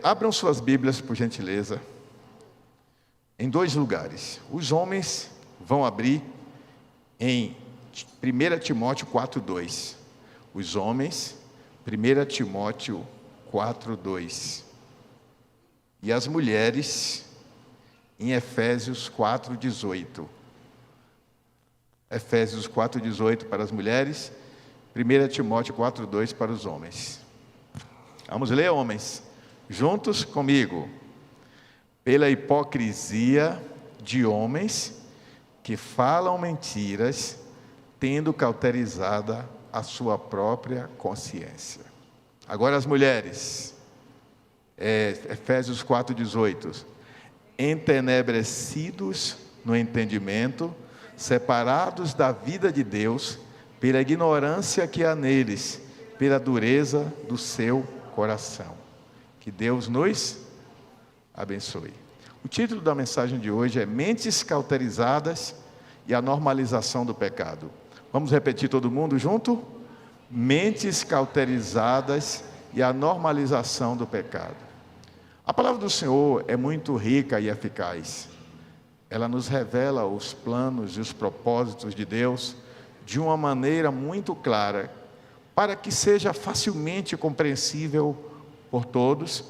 Abram suas Bíblias, por gentileza, em 2 lugares. Os homens vão abrir em 1 Timóteo 4:2. Os homens, 1 Timóteo 4:2. E as mulheres, em Efésios 4:18. Efésios 4:18 para as mulheres, 1 Timóteo 4:2 para os homens. Vamos ler, homens, juntos comigo. Pela hipocrisia de homens que falam mentiras, tendo cauterizada a sua própria consciência. Agora as mulheres, Efésios 4:18. Entenebrecidos no entendimento, separados da vida de Deus, pela ignorância que há neles, pela dureza do seu coração. Que Deus nos abençoe. O título da mensagem de hoje é Mentes Cauterizadas e a Normalização do Pecado. Vamos repetir todo mundo junto? Mentes cauterizadas e a normalização do pecado. A palavra do Senhor é muito rica e eficaz. Ela nos revela os planos e os propósitos de Deus de uma maneira muito clara, para que seja facilmente compreensível por todos,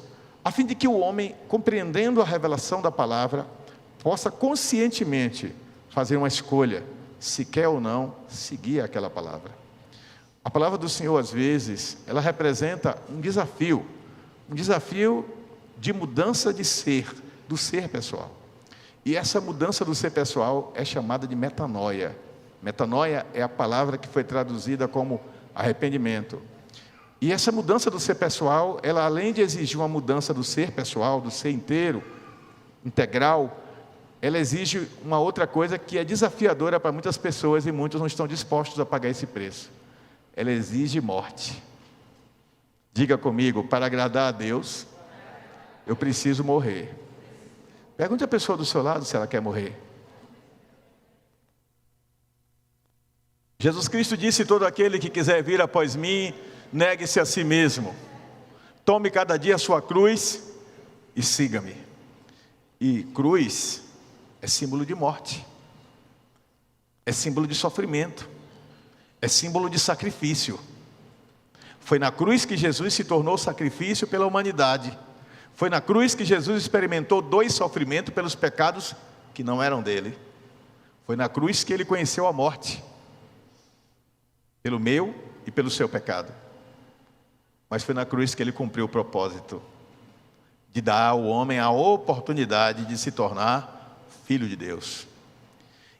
a fim de que o homem, compreendendo a revelação da palavra, possa conscientemente fazer uma escolha, se quer ou não seguir aquela palavra. A palavra do Senhor, às vezes, ela representa um desafio de mudança de ser, do ser pessoal. E essa mudança do ser pessoal é chamada de metanoia. Metanoia é a palavra que foi traduzida como arrependimento. E essa mudança do ser pessoal, ela além de exigir uma mudança do ser pessoal, do ser inteiro, integral, ela exige uma outra coisa que é desafiadora para muitas pessoas e muitos não estão dispostos a pagar esse preço. Ela exige morte. Diga comigo, para agradar a Deus, eu preciso morrer. Pergunte à pessoa do seu lado se ela quer morrer. Jesus Cristo disse: todo aquele que quiser vir após mim, negue-se a si mesmo. Tome cada dia a sua cruz e siga-me. E cruz é símbolo de morte. É símbolo de sofrimento. É símbolo de sacrifício. Foi na cruz que Jesus se tornou sacrifício pela humanidade. Foi na cruz que Jesus experimentou 2 sofrimentos pelos pecados que não eram dele. Foi na cruz que ele conheceu a morte, pelo meu e pelo seu pecado. Mas foi na cruz que ele cumpriu o propósito de dar ao homem a oportunidade de se tornar filho de Deus.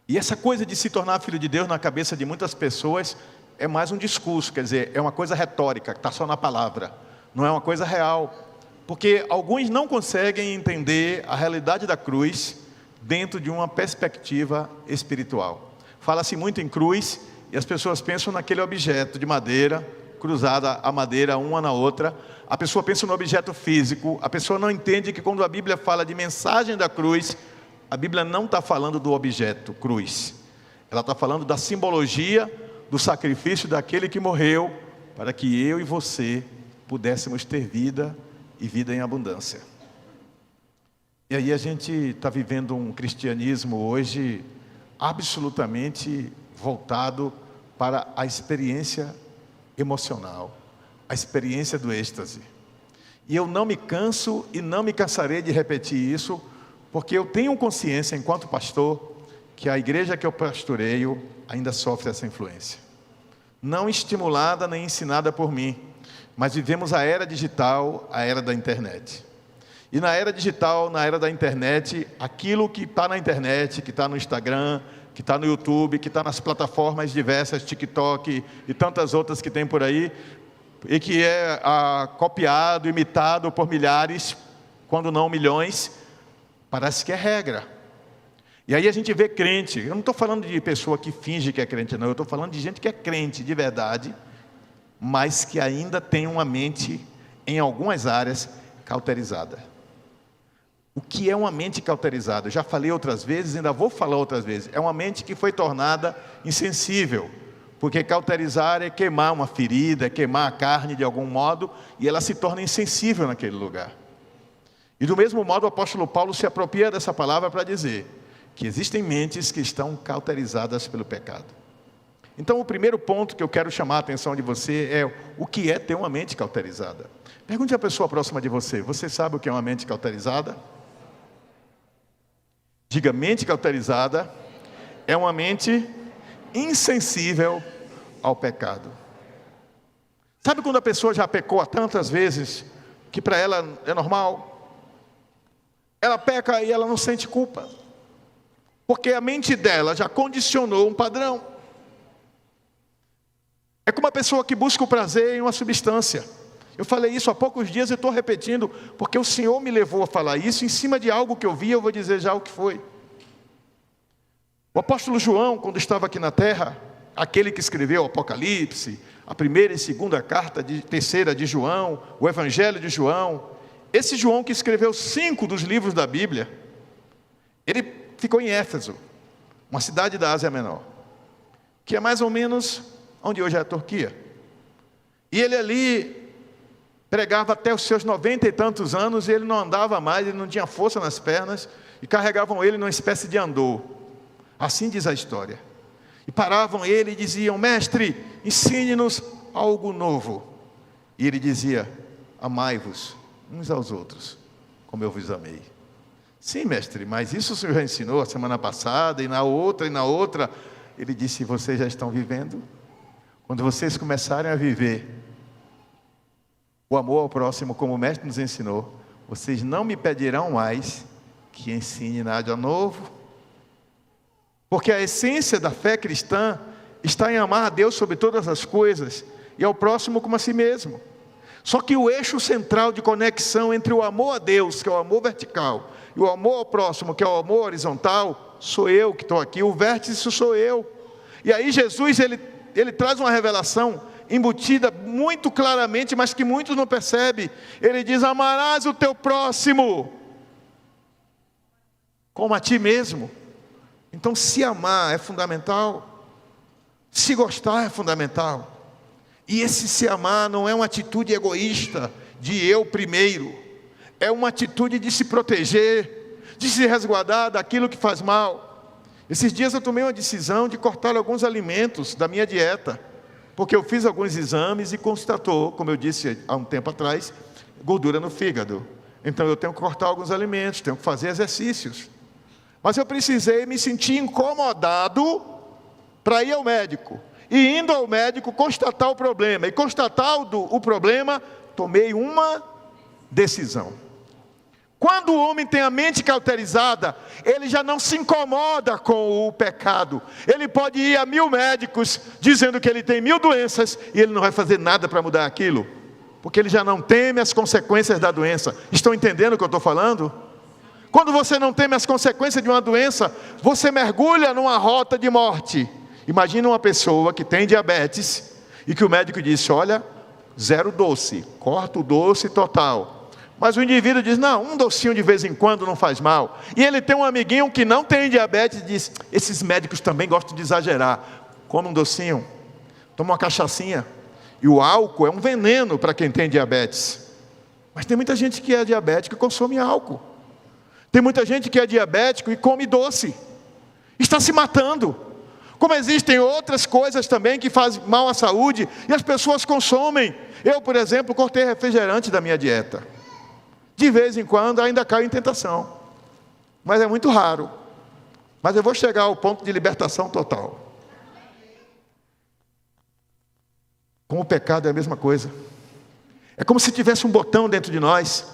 E essa coisa de se tornar filho de Deus na cabeça de muitas pessoas é mais um discurso, quer dizer, é uma coisa retórica, que está só na palavra, não é uma coisa real. Porque alguns não conseguem entender a realidade da cruz dentro de uma perspectiva espiritual. Fala-se muito em cruz e as pessoas pensam naquele objeto de madeira, cruzada a madeira uma na outra. A pessoa pensa no objeto físico, a pessoa não entende que quando a Bíblia fala de mensagem da cruz, a Bíblia não está falando do objeto cruz. Ela está falando da simbologia do sacrifício daquele que morreu para que eu e você pudéssemos ter vida e vida em abundância. E aí a gente está vivendo um cristianismo hoje absolutamente voltado para a experiência emocional, a experiência do êxtase. E eu não me canso e não me cansarei de repetir isso, porque eu tenho consciência, enquanto pastor, que a igreja que eu pastoreio ainda sofre essa influência. Não estimulada nem ensinada por mim, mas vivemos a era digital, a era da internet. E na era digital, na era da internet, aquilo que está na internet, que está no Instagram, que está no YouTube, que está nas plataformas diversas, TikTok e tantas outras que tem por aí, e que é copiado, imitado por milhares, quando não milhões, parece que é regra. E aí a gente vê crente, eu não estou falando de pessoa que finge que é crente, não, eu estou falando de gente que é crente de verdade, mas que ainda tem uma mente, em algumas áreas, cauterizada. O que é uma mente cauterizada? Eu já falei outras vezes, ainda vou falar outras vezes. É uma mente que foi tornada insensível, porque cauterizar é queimar uma ferida, é queimar a carne de algum modo, e ela se torna insensível naquele lugar. E do mesmo modo o apóstolo Paulo se apropria dessa palavra para dizer que existem mentes que estão cauterizadas pelo pecado. Então o primeiro ponto que eu quero chamar a atenção de você é o que é ter uma mente cauterizada. Pergunte à pessoa próxima de você: você sabe o que é uma mente cauterizada? Diga: mente cauterizada é uma mente insensível ao pecado. Sabe quando a pessoa já pecou há tantas vezes que para ela é normal? Ela peca e ela não sente culpa, porque a mente dela já condicionou um padrão. É como uma pessoa que busca o prazer em uma substância. Eu falei isso há poucos dias e estou repetindo, porque o Senhor me levou a falar isso em cima de algo que eu vi. Eu vou dizer já o que foi. O apóstolo João, quando estava aqui na terra, aquele que escreveu o Apocalipse, a primeira e segunda carta, terceira de João, o Evangelho de João, esse João que escreveu 5 dos livros da Bíblia, ele ficou em Éfeso, uma cidade da Ásia Menor, que é mais ou menos onde hoje é a Turquia. E ele ali pregava até os seus 90 e tantos anos, e ele não andava mais, ele não tinha força nas pernas, e carregavam ele numa espécie de andor. Assim diz a história. E paravam ele e diziam: mestre, ensine-nos algo novo. E ele dizia: amai-vos uns aos outros, como eu vos amei. Sim, mestre, mas isso o Senhor já ensinou a semana passada, e na outra. Ele disse: vocês já estão vivendo? Quando vocês começarem a viver o amor ao próximo, como o mestre nos ensinou, vocês não me pedirão mais que ensine nada novo. Porque a essência da fé cristã está em amar a Deus sobre todas as coisas e ao próximo como a si mesmo. Só que o eixo central de conexão entre o amor a Deus, que é o amor vertical, e o amor ao próximo, que é o amor horizontal, sou eu que estou aqui. O vértice sou eu. E aí Jesus, ele traz uma revelação embutida muito claramente, mas que muitos não percebem. Ele diz: amarás o teu próximo como a ti mesmo. Então, se amar é fundamental, se gostar é fundamental. E esse se amar não é uma atitude egoísta de eu primeiro, é uma atitude de se proteger, de se resguardar daquilo que faz mal. Esses dias eu tomei uma decisão de cortar alguns alimentos da minha dieta, porque eu fiz alguns exames e constatou, como eu disse há um tempo atrás, gordura no fígado. Então eu tenho que cortar alguns alimentos, tenho que fazer exercícios. Mas eu precisei me sentir incomodado para ir ao médico. E indo ao médico constatar o problema. E constatando o problema, tomei uma decisão. Quando o homem tem a mente cauterizada, ele já não se incomoda com o pecado. Ele pode ir a 1000 médicos dizendo que ele tem 1000 doenças e ele não vai fazer nada para mudar aquilo. Porque ele já não teme as consequências da doença. Estão entendendo o que eu estou falando? Quando você não teme as consequências de uma doença, você mergulha numa rota de morte. Imagina uma pessoa que tem diabetes e que o médico disse: olha, 0 doce, corta o doce total. Mas o indivíduo diz: não, um docinho de vez em quando não faz mal. E ele tem um amiguinho que não tem diabetes e diz: esses médicos também gostam de exagerar. Come um docinho, toma uma cachaçinha. E o álcool é um veneno para quem tem diabetes. Mas tem muita gente que é diabética e consome álcool. Tem muita gente que é diabético e come doce. Está se matando. Como existem outras coisas também que fazem mal à saúde e as pessoas consomem. Eu, por exemplo, cortei refrigerante da minha dieta. De vez em quando ainda caio em tentação. Mas é muito raro. Mas eu vou chegar ao ponto de libertação total. Com o pecado é a mesma coisa. É como se tivesse um botão dentro de nós,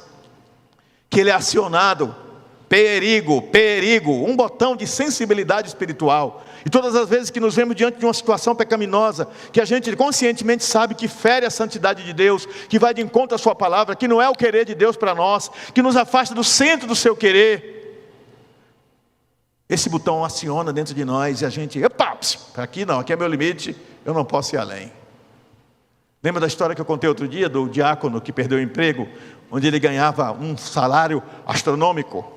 que ele é acionado. Perigo, um botão de sensibilidade espiritual. E todas as vezes que nos vemos diante de uma situação pecaminosa, que a gente conscientemente sabe que fere a santidade de Deus, que vai de encontro à sua palavra, que não é o querer de Deus para nós, que nos afasta do centro do seu querer, esse botão aciona dentro de nós e a gente: epa, aqui não, aqui é meu limite, eu não posso ir além. Lembra da história que eu contei outro dia do diácono que perdeu o emprego, onde ele ganhava um salário astronômico?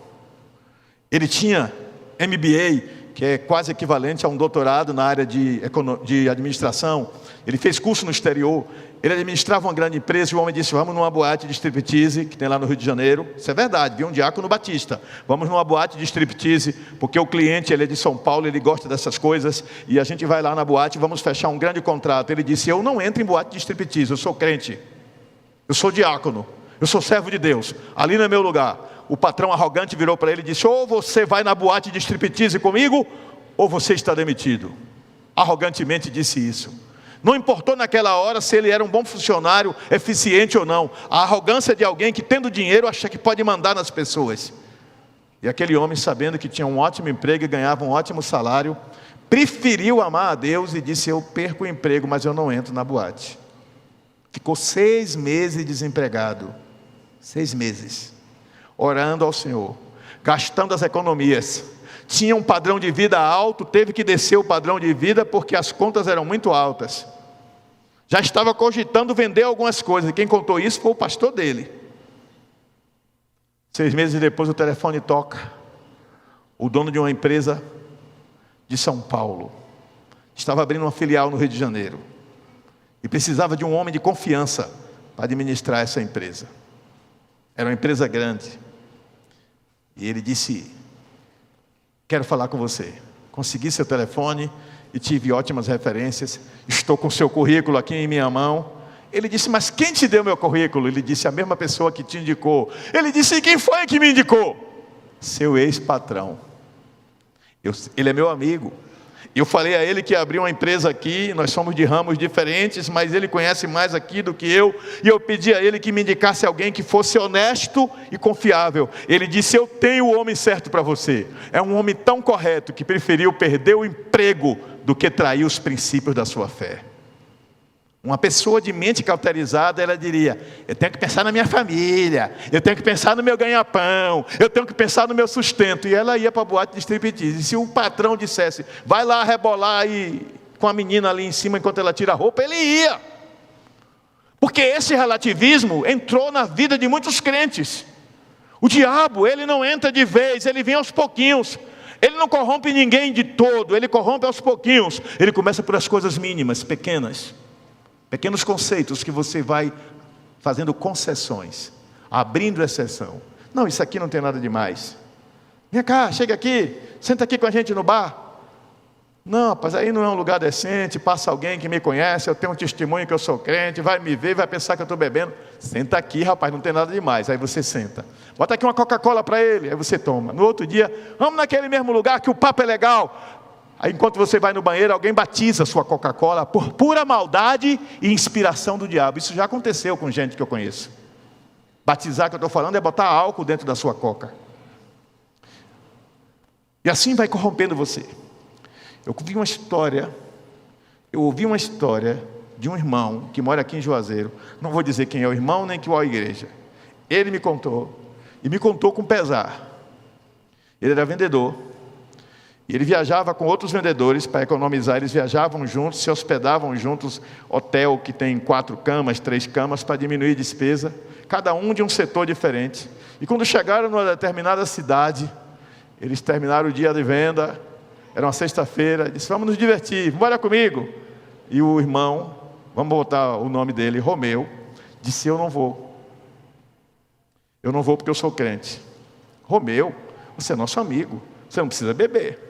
Ele tinha MBA que é quase equivalente a um doutorado na área de administração. Ele fez curso no exterior. Ele administrava uma grande empresa e o homem disse: vamos numa boate de striptease que tem lá no Rio de Janeiro. Isso é verdade, viu? Um diácono batista. Vamos numa boate de striptease, porque o cliente, ele é de São Paulo, ele gosta dessas coisas, e a gente vai lá na boate e vamos fechar um grande contrato. Ele disse: eu não entro em boate de striptease, eu sou crente, eu sou diácono, eu sou servo de Deus, ali não é meu lugar. O patrão arrogante virou para ele e disse: ou você vai na boate de striptease comigo, ou você está demitido. Arrogantemente disse isso. Não importou naquela hora se ele era um bom funcionário, eficiente ou não. A arrogância de alguém que, tendo dinheiro, acha que pode mandar nas pessoas. E aquele homem, sabendo que tinha um ótimo emprego e ganhava um ótimo salário, preferiu amar a Deus e disse: eu perco o emprego, mas eu não entro na boate. Ficou 6 meses desempregado. 6 meses. Orando ao Senhor, gastando as economias. Tinha um padrão de vida alto, teve que descer o padrão de vida porque as contas eram muito altas. Já estava cogitando vender algumas coisas, e quem contou isso foi o pastor dele. 6 meses depois o telefone toca. O dono de uma empresa de São Paulo estava abrindo uma filial no Rio de Janeiro e precisava de um homem de confiança para administrar essa empresa. Era uma empresa grande. E ele disse: quero falar com você. Consegui seu telefone e tive ótimas referências. Estou com seu currículo aqui em minha mão. Ele disse: mas quem te deu meu currículo? Ele disse: a mesma pessoa que te indicou. Ele disse: e quem foi que me indicou? Seu ex-patrão. Ele é meu amigo. Eu falei a ele que abriu uma empresa aqui, nós somos de ramos diferentes, mas ele conhece mais aqui do que eu, e eu pedi a ele que me indicasse alguém que fosse honesto e confiável. Ele disse: eu tenho o homem certo para você. É um homem tão correto que preferiu perder o emprego do que trair os princípios da sua fé. Uma pessoa de mente cauterizada, ela diria: eu tenho que pensar na minha família, eu tenho que pensar no meu ganha-pão, eu tenho que pensar no meu sustento. E ela ia para a boate de striptease. E se o patrão dissesse: vai lá rebolar aí com a menina ali em cima enquanto ela tira a roupa, ele ia. Porque esse relativismo entrou na vida de muitos crentes. O diabo, ele não entra de vez, ele vem aos pouquinhos. Ele não corrompe ninguém de todo, ele corrompe aos pouquinhos. Ele começa por as coisas mínimas, pequenas. Pequenos conceitos que você vai fazendo concessões, abrindo exceção. Não, isso aqui não tem nada demais. Vem cá, chega aqui, senta aqui com a gente no bar. Não, rapaz, aí não é um lugar decente, passa alguém que me conhece, eu tenho um testemunho que eu sou crente, vai me ver, vai pensar que eu estou bebendo. Senta aqui, rapaz, não tem nada demais. Aí você senta. Bota aqui uma Coca-Cola para ele, aí você toma. No outro dia, vamos naquele mesmo lugar que o papo é legal. Aí enquanto você vai no banheiro, alguém batiza a sua Coca-Cola por pura maldade e inspiração do diabo. Isso já aconteceu com gente que eu conheço. Batizar, que eu estou falando, é botar álcool dentro da sua Coca. E assim vai corrompendo você. Eu ouvi uma história de um irmão que mora aqui em Juazeiro. Não vou dizer quem é o irmão, nem qual é a igreja. Ele me contou, e me contou com pesar. Ele era vendedor. E ele viajava com outros vendedores para economizar. Eles viajavam juntos, se hospedavam juntos. Hotel que tem 4 camas, 3 camas, para diminuir despesa. Cada um de um setor diferente. E quando chegaram numa determinada cidade, eles terminaram o dia de venda. Era uma sexta-feira. Disse: vamos nos divertir, bora comigo. E o irmão, vamos botar o nome dele, Romeu, disse: eu não vou. Eu não vou porque eu sou crente. Romeu, você é nosso amigo. Você não precisa beber.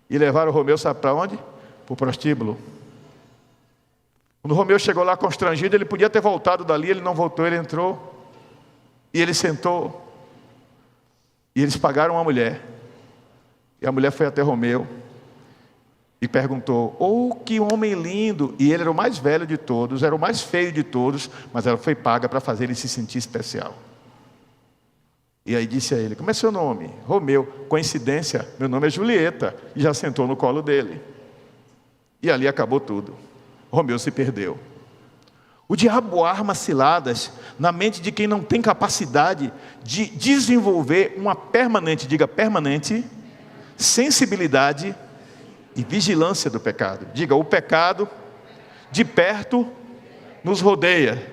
E levaram o Romeu, sabe para onde? Para o prostíbulo. Quando o Romeu chegou lá constrangido, ele podia ter voltado dali, ele não voltou, ele entrou. E ele sentou. E eles pagaram uma mulher. E a mulher foi até Romeu e perguntou: oh, que homem lindo! E ele era o mais velho de todos, era o mais feio de todos, mas ela foi paga para fazer ele se sentir especial. E aí disse a ele: como é seu nome? Romeu. Coincidência, meu nome é Julieta. E já sentou no colo dele. E ali acabou tudo. Romeu se perdeu. O diabo arma ciladas na mente de quem não tem capacidade de desenvolver uma permanente, diga permanente, sensibilidade e vigilância do pecado. Diga: o pecado de perto nos rodeia,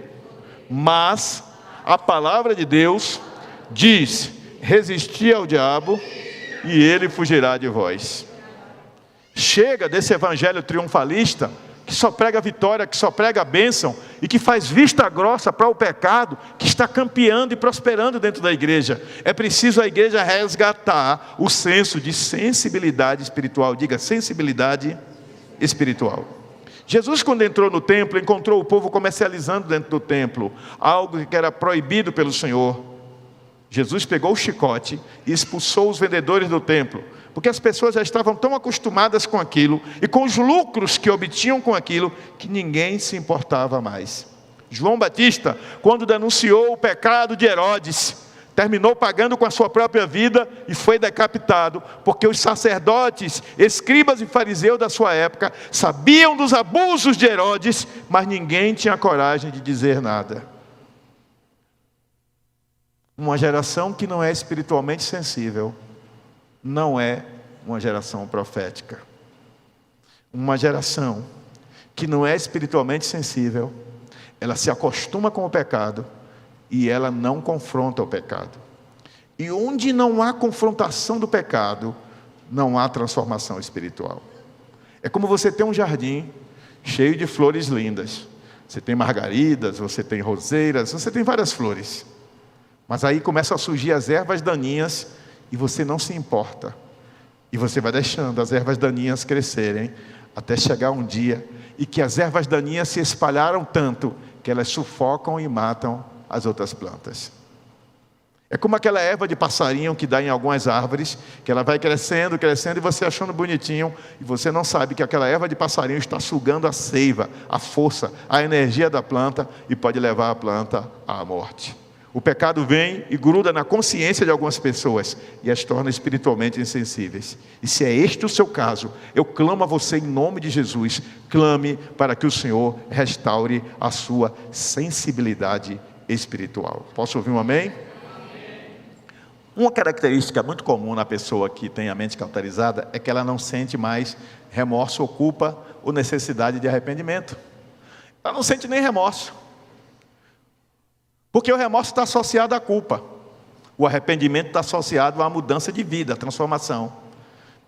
mas a palavra de Deus diz: resisti ao diabo e ele fugirá de vós. Chega desse evangelho triunfalista, que só prega vitória, que só prega bênção, e que faz vista grossa para o pecado, que está campeando e prosperando dentro da igreja. É preciso a igreja resgatar o senso de sensibilidade espiritual. Diga, sensibilidade espiritual. Jesus, quando entrou no templo, encontrou o povo comercializando dentro do templo, algo que era proibido pelo Senhor. Jesus pegou o chicote e expulsou os vendedores do templo, porque as pessoas já estavam tão acostumadas com aquilo, e com os lucros que obtinham com aquilo, que ninguém se importava mais. João Batista, quando denunciou o pecado de Herodes, terminou pagando com a sua própria vida e foi decapitado, porque os sacerdotes, escribas e fariseus da sua época sabiam dos abusos de Herodes, mas ninguém tinha coragem de dizer nada. Uma geração que não é espiritualmente sensível não é uma geração profética. Uma geração que não é espiritualmente sensível, ela se acostuma com o pecado e ela não confronta o pecado. E onde não há confrontação do pecado, não há transformação espiritual. É como você ter um jardim cheio de flores lindas. Você tem margaridas, você tem roseiras, você tem várias flores. Mas aí começam a surgir as ervas daninhas e você não se importa. E você vai deixando as ervas daninhas crescerem até chegar um dia e que as ervas daninhas se espalharam tanto que elas sufocam e matam as outras plantas. É como aquela erva de passarinho que dá em algumas árvores, que ela vai crescendo, crescendo, e você achando bonitinho, e você não sabe que aquela erva de passarinho está sugando a seiva, a força, a energia da planta, e pode levar a planta à morte. O pecado vem e gruda na consciência de algumas pessoas e as torna espiritualmente insensíveis. E se é este o seu caso, eu clamo a você em nome de Jesus, clame para que o Senhor restaure a sua sensibilidade espiritual. Posso ouvir um amém? Uma característica muito comum na pessoa que tem a mente cauterizada é que ela não sente mais remorso ou culpa ou necessidade de arrependimento. Ela não sente nem remorso. Porque o remorso está associado à culpa. O arrependimento está associado à mudança de vida, à transformação.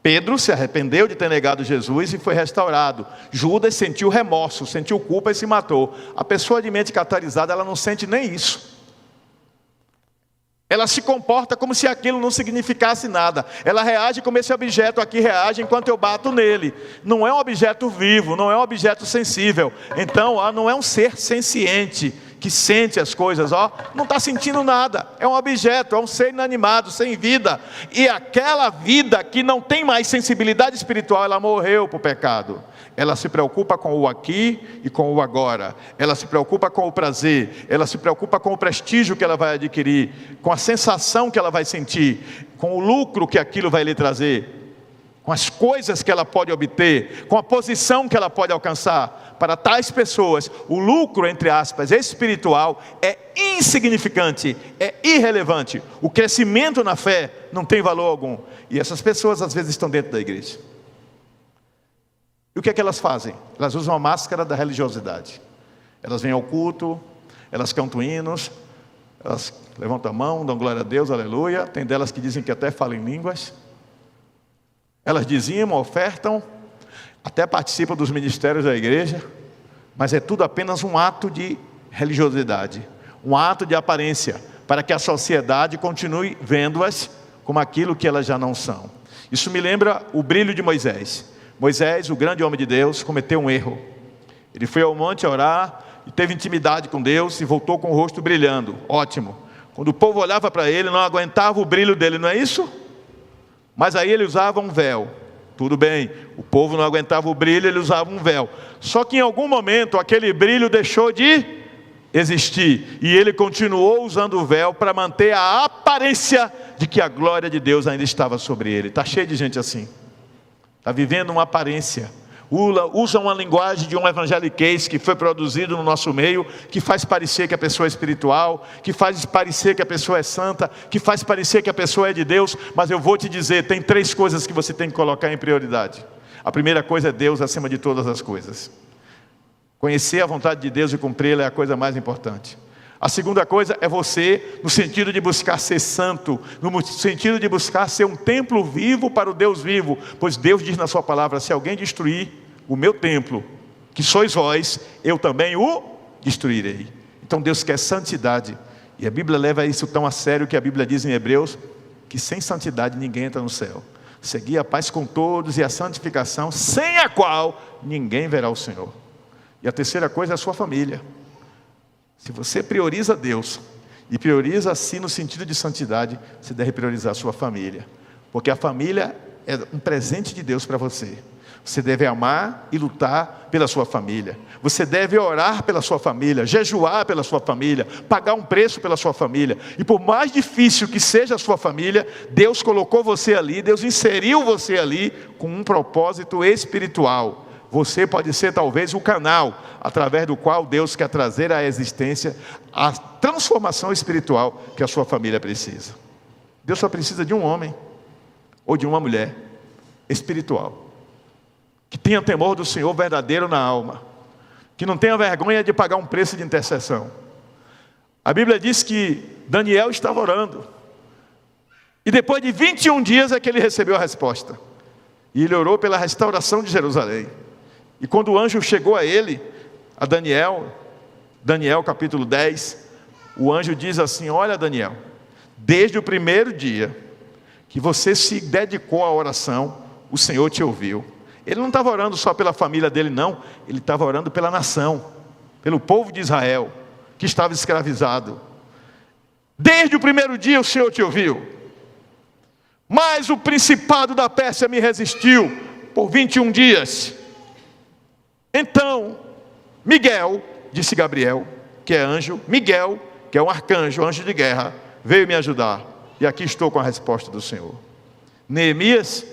Pedro se arrependeu de ter negado Jesus e foi restaurado. Judas sentiu remorso, sentiu culpa e se matou. A pessoa de mente cauterizada, ela não sente nem isso. Ela se comporta como se aquilo não significasse nada. Ela reage como esse objeto aqui reage enquanto eu bato nele. Não é um objeto vivo, não é um objeto sensível. Então, não é um ser senciente, que sente as coisas, não está sentindo nada, é um objeto, é um ser inanimado, sem vida, e aquela vida que não tem mais sensibilidade espiritual, ela morreu para o pecado. Ela se preocupa com o aqui e com o agora, ela se preocupa com o prazer, ela se preocupa com o prestígio que ela vai adquirir, com a sensação que ela vai sentir, com o lucro que aquilo vai lhe trazer, com as coisas que ela pode obter, com a posição que ela pode alcançar. Para tais pessoas, o lucro, entre aspas, espiritual é insignificante, é irrelevante. O crescimento na fé não tem valor algum. E essas pessoas às vezes estão dentro da igreja. E o que é que elas fazem? Elas usam a máscara da religiosidade. Elas vêm ao culto, elas cantam hinos, elas levantam a mão, dão glória a Deus, aleluia. Tem delas que dizem que até falam em línguas. Elas dizimam, ofertam, até participam dos ministérios da igreja, mas é tudo apenas um ato de religiosidade, um ato de aparência, para que a sociedade continue vendo-as como aquilo que elas já não são. Isso me lembra o brilho de Moisés. Moisés, o grande homem de Deus, cometeu um erro. Ele foi ao monte orar e teve intimidade com Deus e voltou com o rosto brilhando. Ótimo. Quando o povo olhava para ele, não aguentava o brilho dele, não é isso? Mas aí ele usava um véu. Tudo bem, o povo não aguentava o brilho, ele usava um véu. Só que em algum momento aquele brilho deixou de existir. E ele continuou usando o véu para manter a aparência de que a glória de Deus ainda estava sobre ele. Está cheio de gente assim. Está vivendo uma aparência. Usa uma linguagem de um evangeliquez que foi produzido no nosso meio, que faz parecer que a pessoa é espiritual, que faz parecer que a pessoa é santa, que faz parecer que a pessoa é de Deus. Mas eu vou te dizer, tem 3 coisas que você tem que colocar em prioridade. A primeira coisa é Deus acima de todas as coisas. Conhecer a vontade de Deus e cumpri-la é a coisa mais importante. A segunda coisa é você, no sentido de buscar ser santo, no sentido de buscar ser um templo vivo para o Deus vivo. Pois Deus diz na sua palavra: se alguém destruir o meu templo, que sois vós, eu também o destruirei. Então Deus quer santidade. E a Bíblia leva isso tão a sério que a Bíblia diz em Hebreus que sem santidade ninguém entra no céu. Segui a paz com todos e a santificação, sem a qual ninguém verá o Senhor. E a terceira coisa é a sua família. Se você prioriza Deus e prioriza assim no sentido de santidade, você deve priorizar a sua família. Porque a família é um presente de Deus para você. Você deve amar e lutar pela sua família. Você deve orar pela sua família, jejuar pela sua família, pagar um preço pela sua família. E por mais difícil que seja a sua família, Deus colocou você ali, Deus inseriu você ali com um propósito espiritual. Você pode ser talvez o canal através do qual Deus quer trazer à existência a transformação espiritual que a sua família precisa. Deus só precisa de um homem ou de uma mulher espiritual, que tenha temor do Senhor verdadeiro na alma, que não tenha vergonha de pagar um preço de intercessão. A Bíblia diz que Daniel estava orando, e depois de 21 dias é que ele recebeu a resposta. E ele orou pela restauração de Jerusalém. E quando o anjo chegou a ele, a Daniel capítulo 10, o anjo diz assim: olha Daniel, desde o primeiro dia que você se dedicou à oração, o Senhor te ouviu. Ele não estava orando só pela família dele não, ele estava orando pela nação, pelo povo de Israel, que estava escravizado. Desde o primeiro dia o Senhor te ouviu. Mas o principado da Pérsia me resistiu por 21 dias. Então, Miguel, disse Gabriel, que é anjo, Miguel, que é um arcanjo, anjo de guerra, veio me ajudar. E aqui estou com a resposta do Senhor. Neemias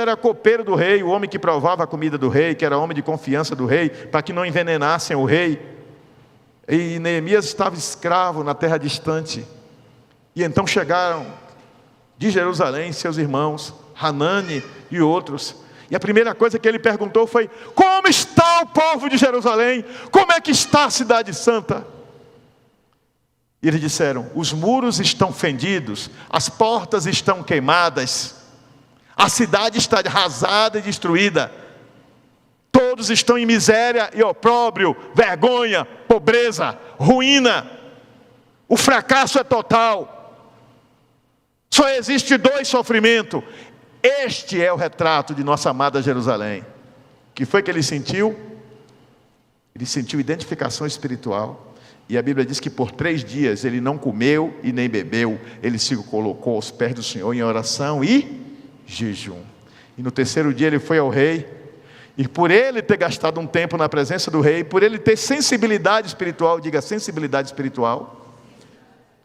era copeiro do rei, o homem que provava a comida do rei, que era homem de confiança do rei, para que não envenenassem o rei. E Neemias estava escravo na terra distante. E então chegaram de Jerusalém seus irmãos, Hanani e outros. E a primeira coisa que ele perguntou foi: como está o povo de Jerusalém? Como é que está a cidade santa? E eles disseram: os muros estão fendidos, as portas estão queimadas, a cidade está arrasada e destruída. Todos estão em miséria e opróbrio, vergonha, pobreza, ruína. O fracasso é total. Só existe 2 sofrimentos. Este é o retrato de nossa amada Jerusalém. O que foi que ele sentiu? Ele sentiu identificação espiritual. E a Bíblia diz que por 3 dias ele não comeu e nem bebeu. Ele se colocou aos pés do Senhor em oração e jejum. E no 3º dia ele foi ao rei. E por ele ter gastado um tempo na presença do rei, por ele ter sensibilidade espiritual, diga sensibilidade espiritual.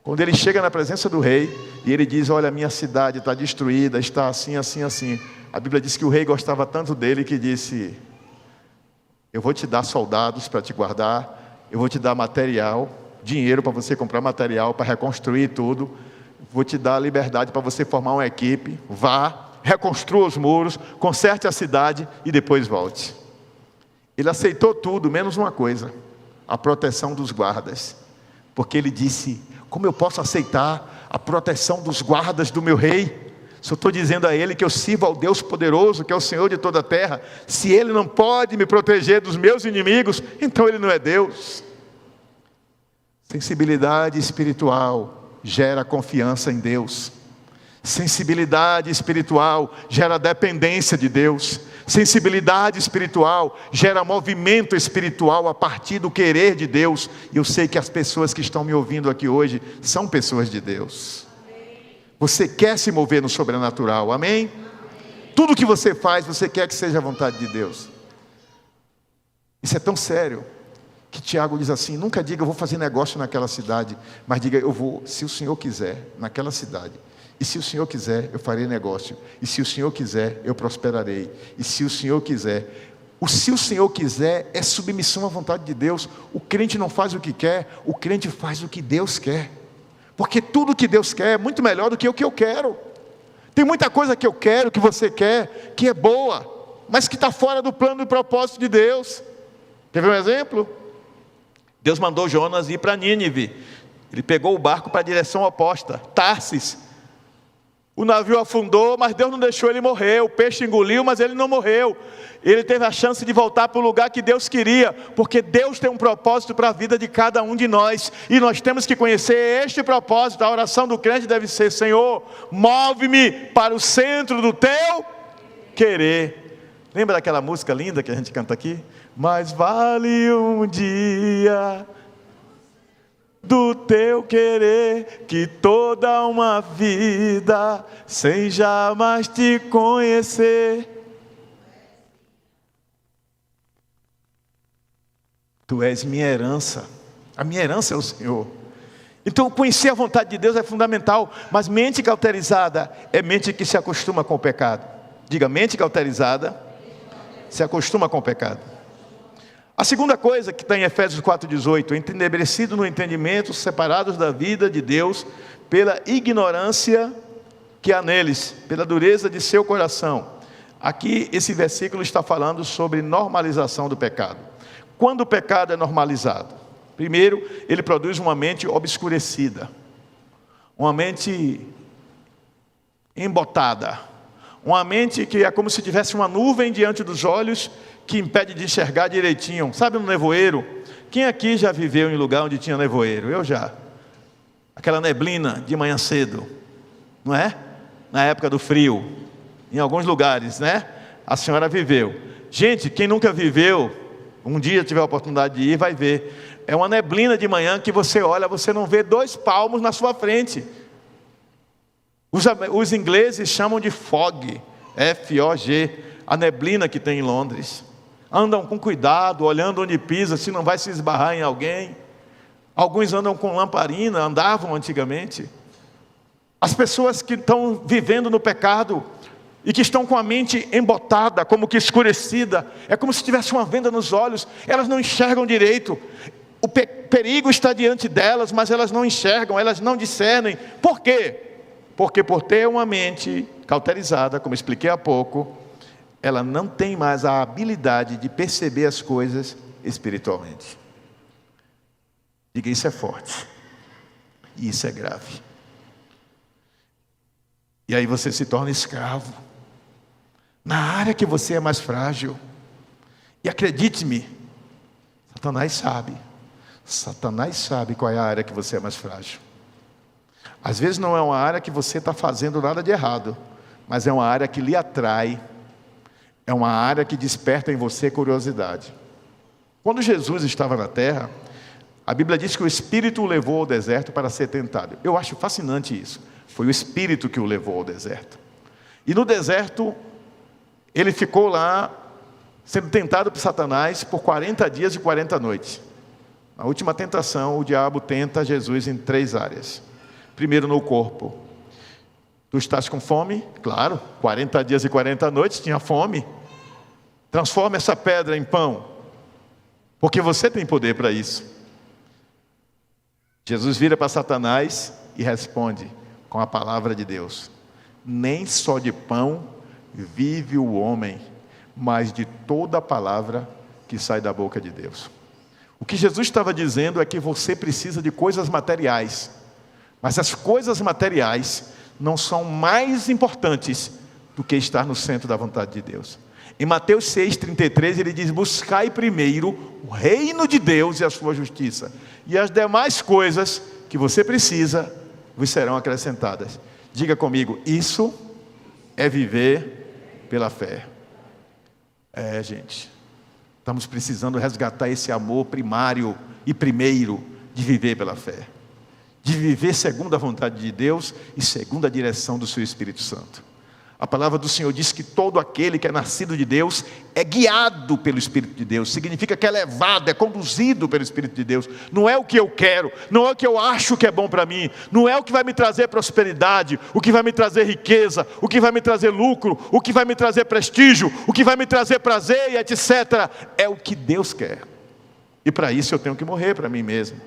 Quando ele chega na presença do rei, e ele diz: olha, minha cidade está destruída, está assim, assim, assim. A Bíblia diz que o rei gostava tanto dele que disse: eu vou te dar soldados para te guardar, eu vou te dar material, dinheiro para você comprar material, para reconstruir tudo, vou te dar liberdade para você formar uma equipe, vá, reconstrua os muros, conserte a cidade e depois volte. Ele aceitou tudo, menos uma coisa: a proteção dos guardas. Porque ele disse: como eu posso aceitar a proteção dos guardas do meu rei? Se eu estou dizendo a ele que eu sirvo ao Deus poderoso, que é o Senhor de toda a terra, se ele não pode me proteger dos meus inimigos, então ele não é Deus. Sensibilidade espiritual gera confiança em Deus. Sensibilidade espiritual gera dependência de Deus. Sensibilidade espiritual gera movimento espiritual a partir do querer de Deus. E eu sei que as pessoas que estão me ouvindo aqui hoje são pessoas de Deus. Você quer se mover no sobrenatural, amém? Tudo que você faz, você quer que seja a vontade de Deus. Isso é tão sério que Tiago diz assim: nunca diga eu vou fazer negócio naquela cidade, mas diga eu vou, se o Senhor quiser, naquela cidade. E se o Senhor quiser, eu farei negócio. E se o Senhor quiser, eu prosperarei. E se o Senhor quiser. Se o Senhor quiser é submissão à vontade de Deus. O crente não faz o que quer, o crente faz o que Deus quer. Porque tudo que Deus quer é muito melhor do que o que eu quero. Tem muita coisa que eu quero, que você quer, que é boa, mas que está fora do plano e propósito de Deus. Quer ver um exemplo? Deus mandou Jonas ir para Nínive. Ele pegou o barco para a direção oposta, Tarsis. O navio afundou, mas Deus não deixou ele morrer. O peixe engoliu, mas ele não morreu. Ele teve a chance de voltar para o lugar que Deus queria, porque Deus tem um propósito para a vida de cada um de nós, e nós temos que conhecer este propósito. A oração do crente deve ser: Senhor, move-me para o centro do teu querer. Lembra daquela música linda que a gente canta aqui? Mais vale um dia do teu querer que toda uma vida sem jamais te conhecer. Tu és minha herança. A minha herança é o Senhor. Então conhecer a vontade de Deus é fundamental. Mas mente cauterizada é mente que se acostuma com o pecado. Diga: mente cauterizada se acostuma com o pecado. A segunda coisa que está em Efésios 4,18: entenebrecido no entendimento, separados da vida de Deus, pela ignorância que há neles, pela dureza de seu coração. Aqui esse versículo está falando sobre normalização do pecado. Quando o pecado é normalizado? Primeiro, ele produz uma mente obscurecida, uma mente embotada, uma mente que é como se tivesse uma nuvem diante dos olhos, que impede de enxergar direitinho. Sabe no nevoeiro? Quem aqui já viveu em lugar onde tinha nevoeiro? Eu já. Aquela neblina de manhã cedo, não é? Na época do frio, em alguns lugares, né? A senhora viveu. Gente, quem nunca viveu, um dia tiver a oportunidade de ir, vai ver. É uma neblina de manhã que você olha, você não vê 2 palmos na sua frente. Os ingleses chamam de fog, F-O-G, a neblina que tem em Londres. Andam com cuidado, olhando onde pisa, se não vai se esbarrar em alguém. Alguns andam com lamparina, andavam antigamente. As pessoas que estão vivendo no pecado e que estão com a mente embotada, como que escurecida, é como se tivesse uma venda nos olhos, elas não enxergam direito. O perigo está diante delas, mas elas não enxergam, elas não discernem. Por quê? Porque por ter uma mente cauterizada, como expliquei há pouco, ela não tem mais a habilidade de perceber as coisas espiritualmente. Diga: isso é forte. E isso é grave. E aí você se torna escravo na área que você é mais frágil. E acredite-me, Satanás sabe qual é a área que você é mais frágil. Às vezes não é uma área que você está fazendo nada de errado, mas é uma área que lhe atrai. É uma área que desperta em você curiosidade. Quando Jesus estava na terra, a Bíblia diz que o Espírito o levou ao deserto para ser tentado. Eu acho fascinante isso. Foi o Espírito que o levou ao deserto. E no deserto, ele ficou lá, sendo tentado por Satanás por 40 dias e 40 noites. Na última tentação, o diabo tenta Jesus em 3 áreas. Primeiro, no corpo. Tu estás com fome? Claro, 40 dias e 40 noites, tinha fome. Transforma essa pedra em pão, porque você tem poder para isso. Jesus vira para Satanás e responde com a palavra de Deus: nem só de pão vive o homem, mas de toda a palavra que sai da boca de Deus. O que Jesus estava dizendo é que você precisa de coisas materiais, mas as coisas materiais não são mais importantes do que estar no centro da vontade de Deus. Em Mateus 6,33 ele diz: buscai primeiro o reino de Deus e a sua justiça, e as demais coisas que você precisa vos serão acrescentadas. Diga comigo: isso é viver pela fé. Gente, estamos precisando resgatar esse amor primário e primeiro de viver pela fé, de viver segundo a vontade de Deus e segundo a direção do seu Espírito Santo. A palavra do Senhor diz que todo aquele que é nascido de Deus é guiado pelo Espírito de Deus. Significa que é levado, é conduzido pelo Espírito de Deus. Não é o que eu quero, não é o que eu acho que é bom para mim, não é o que vai me trazer prosperidade, o que vai me trazer riqueza, o que vai me trazer lucro, o que vai me trazer prestígio, o que vai me trazer prazer e etc. É o que Deus quer. E para isso eu tenho que morrer para mim mesmo.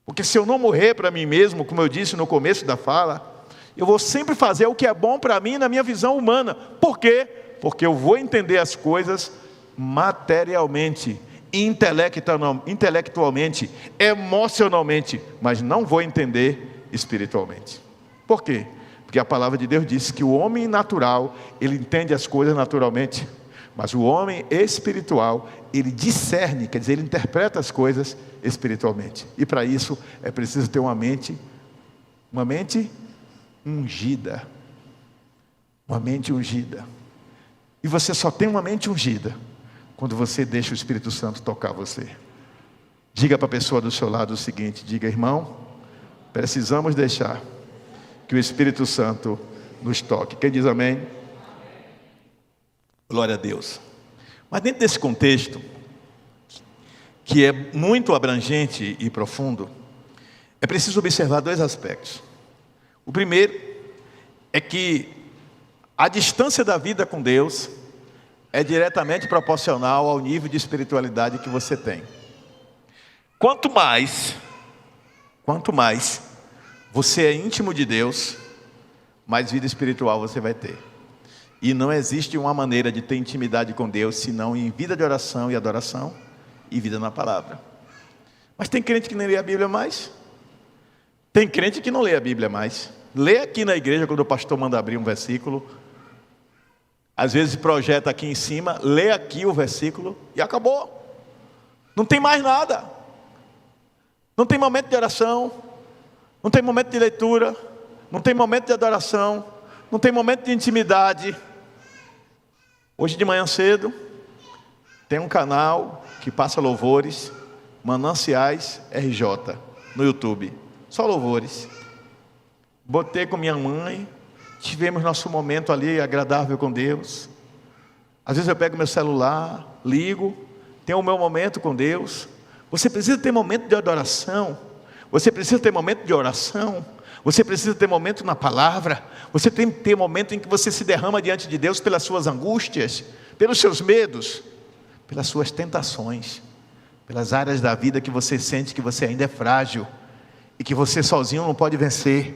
Porque se eu não morrer para mim mesmo, como eu disse no começo da fala, eu vou sempre fazer o que é bom para mim na minha visão humana. Por quê? Porque eu vou entender as coisas materialmente. intelectualmente, emocionalmente, mas não vou entender espiritualmente. Por quê? Porque a palavra de Deus diz que o homem natural, ele entende as coisas naturalmente, mas o homem espiritual, ele discerne, quer dizer, ele interpreta as coisas espiritualmente. E para isso é preciso ter uma mente ungida. Uma mente ungida. E você só tem uma mente ungida quando você deixa o Espírito Santo tocar você. Diga para a pessoa do seu lado o seguinte: diga, irmão, precisamos deixar que o Espírito Santo nos toque. Quem diz amém? Glória a Deus. Mas dentro desse contexto, que é muito abrangente e profundo, é preciso observar dois aspectos. O primeiro é que a distância da vida com Deus é diretamente proporcional ao nível de espiritualidade que você tem. Quanto mais você é íntimo de Deus, mais vida espiritual você vai ter. E não existe uma maneira de ter intimidade com Deus senão em vida de oração e adoração e vida na palavra. Mas tem crente que nem lê a Bíblia mais. Tem crente que não lê a Bíblia mais. Lê aqui na igreja quando o pastor manda abrir um versículo. Às vezes projeta aqui em cima, lê aqui o versículo e acabou. Não tem mais nada. Não tem momento de oração. Não tem momento de leitura. Não tem momento de adoração. Não tem momento de intimidade. Hoje de manhã cedo, tem um canal que passa louvores, Mananciais RJ, no YouTube. Só louvores. Botei com minha mãe, tivemos nosso momento ali agradável com Deus. Às vezes eu pego meu celular, ligo, tenho o meu momento com Deus. Você precisa ter momento de adoração. Você precisa ter momento de oração. Você precisa ter momento na palavra. Você tem que ter momento em que você se derrama diante de Deus pelas suas angústias, pelos seus medos, pelas suas tentações, pelas áreas da vida que você sente que você ainda é frágil e que você sozinho não pode vencer.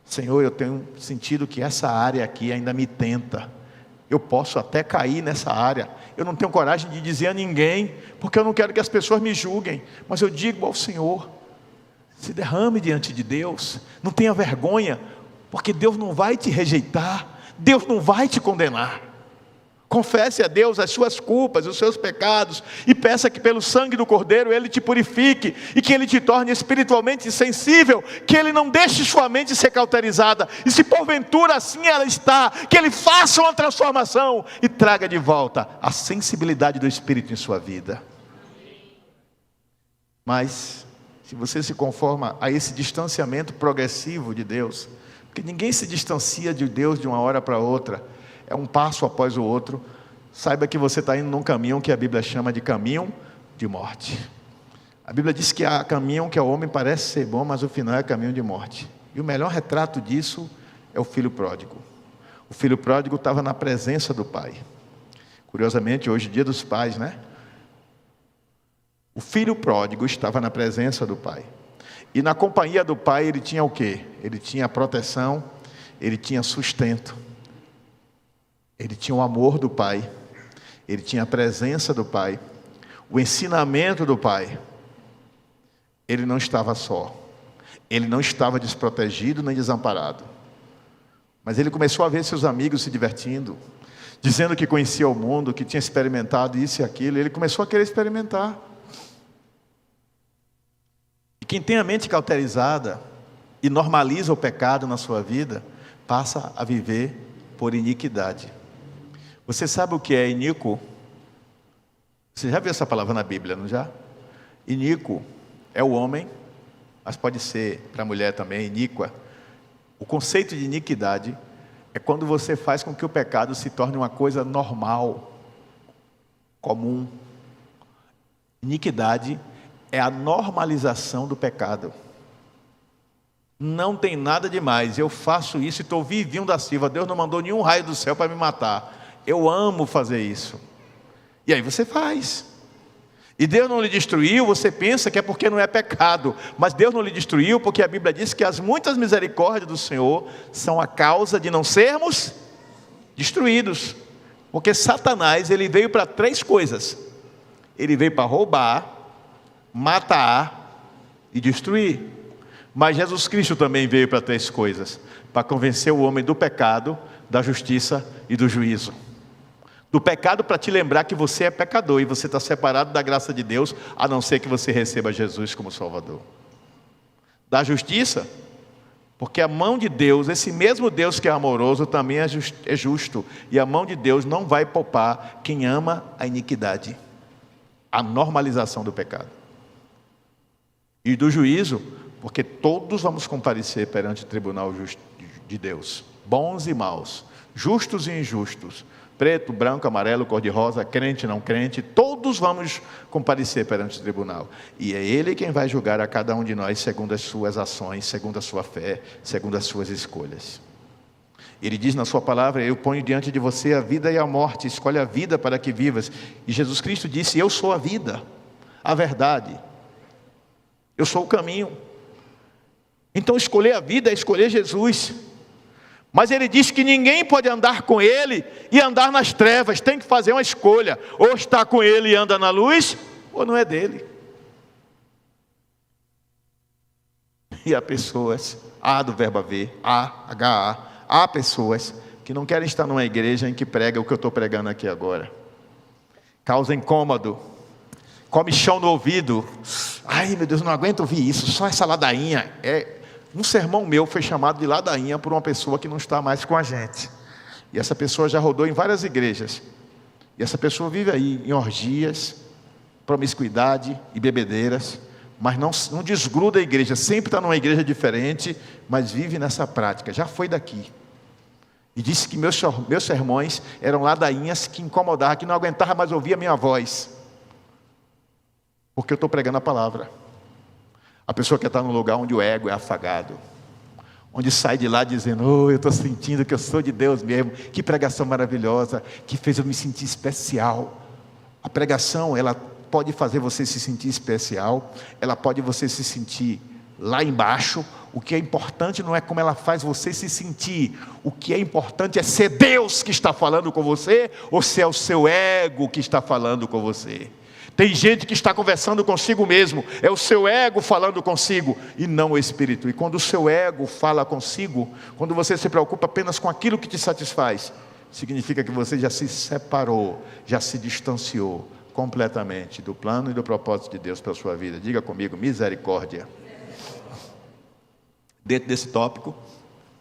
Senhor, eu tenho sentido que essa área aqui ainda me tenta. Eu posso até cair nessa área. Eu não tenho coragem de dizer a ninguém, porque eu não quero que as pessoas me julguem. Mas eu digo ao Senhor: se derrame diante de Deus. Não tenha vergonha, porque Deus não vai te rejeitar. Deus não vai te condenar. Confesse a Deus as suas culpas, os seus pecados, e peça que pelo sangue do Cordeiro Ele te purifique, e que Ele te torne espiritualmente sensível, que Ele não deixe sua mente ser cauterizada, e se porventura assim ela está, que Ele faça uma transformação, e traga de volta a sensibilidade do Espírito em sua vida. Mas se você se conforma a esse distanciamento progressivo de Deus, porque ninguém se distancia de Deus de uma hora para outra, é um passo após o outro, saiba que você está indo num caminho que a Bíblia chama de caminho de morte. A Bíblia diz que há caminho que ao homem parece ser bom, mas o final é caminho de morte. E o melhor retrato disso é o filho pródigo. O filho pródigo estava na presença do pai. Curiosamente, hoje é dia dos pais, né? O filho pródigo estava na presença do pai. E na companhia do pai ele tinha o quê? Ele tinha proteção, ele tinha sustento. Ele tinha o amor do pai, ele tinha a presença do pai, o ensinamento do pai. Ele não estava só, ele não estava desprotegido nem desamparado. Mas ele começou a ver seus amigos se divertindo, dizendo que conhecia o mundo, que tinha experimentado isso e aquilo. Ele começou a querer experimentar. E quem tem a mente cauterizada e normaliza o pecado na sua vida, passa a viver por iniquidade. Você sabe o que é iníquo? Você já viu essa palavra na Bíblia, não já? Iníquo é o homem, mas pode ser para a mulher também, iníqua. O conceito de iniquidade é quando você faz com que o pecado se torne uma coisa normal, comum. Iniquidade é a normalização do pecado. Não tem nada demais, eu faço isso e estou vivinho da Silva. Deus não mandou nenhum raio do céu para me matar. Eu amo fazer isso. E aí você faz. E Deus não lhe destruiu, você pensa que é porque não é pecado. Mas Deus não lhe destruiu porque a Bíblia diz que as muitas misericórdias do Senhor são a causa de não sermos destruídos. Porque Satanás, ele veio para três coisas. Ele veio para roubar, matar e destruir. Mas Jesus Cristo também veio para 3 coisas: para convencer o homem do pecado, da justiça e do juízo. Do pecado, para te lembrar que você é pecador e você está separado da graça de Deus, a não ser que você receba Jesus como Salvador. Da justiça, porque a mão de Deus, esse mesmo Deus que é amoroso, também é justo. E a mão de Deus não vai poupar quem ama a iniquidade, a normalização do pecado. E do juízo, porque todos vamos comparecer perante o tribunal de Deus, bons e maus, justos e injustos, preto, branco, amarelo, cor-de-rosa, crente, não crente, todos vamos comparecer perante o tribunal. E é Ele quem vai julgar a cada um de nós segundo as suas ações, segundo a sua fé, segundo as suas escolhas. Ele diz na sua palavra: eu ponho diante de você a vida e a morte, escolhe a vida para que vivas. E Jesus Cristo disse: eu sou a vida, a verdade, eu sou o caminho. Então escolher a vida é escolher Jesus. Mas ele diz que ninguém pode andar com ele e andar nas trevas, tem que fazer uma escolha: ou está com ele e anda na luz, ou não é dele. E há pessoas, há do verbo haver, há pessoas que não querem estar numa igreja em que prega o que eu estou pregando aqui agora. Causa incômodo, comichão no ouvido. Ai meu Deus, não aguento ouvir isso, só essa ladainha. Um sermão meu foi chamado de ladainha por uma pessoa que não está mais com a gente. E essa pessoa já rodou em várias igrejas. E essa pessoa vive aí em orgias, promiscuidade e bebedeiras. Mas não desgruda a igreja, sempre está numa igreja diferente, mas vive nessa prática. Já foi daqui. E disse que meus sermões eram ladainhas que incomodavam, que não aguentava mais ouvir a minha voz. Porque eu estou pregando a palavra. A pessoa que está no lugar onde o ego é afagado, onde sai de lá dizendo: oh, eu estou sentindo que eu sou de Deus mesmo, que pregação maravilhosa, que fez eu me sentir especial. A pregação, ela pode fazer você se sentir especial, ela pode você se sentir lá embaixo. O que é importante não é como ela faz você se sentir, o que é importante é se é Deus que está falando com você, ou se é o seu ego que está falando com você. Tem gente que está conversando consigo mesmo, é o seu ego falando consigo, e não o Espírito. E quando o seu ego fala consigo, quando você se preocupa apenas com aquilo que te satisfaz, significa que você já se separou, já se distanciou completamente do plano e do propósito de Deus para a sua vida. Diga comigo: misericórdia. Dentro desse tópico,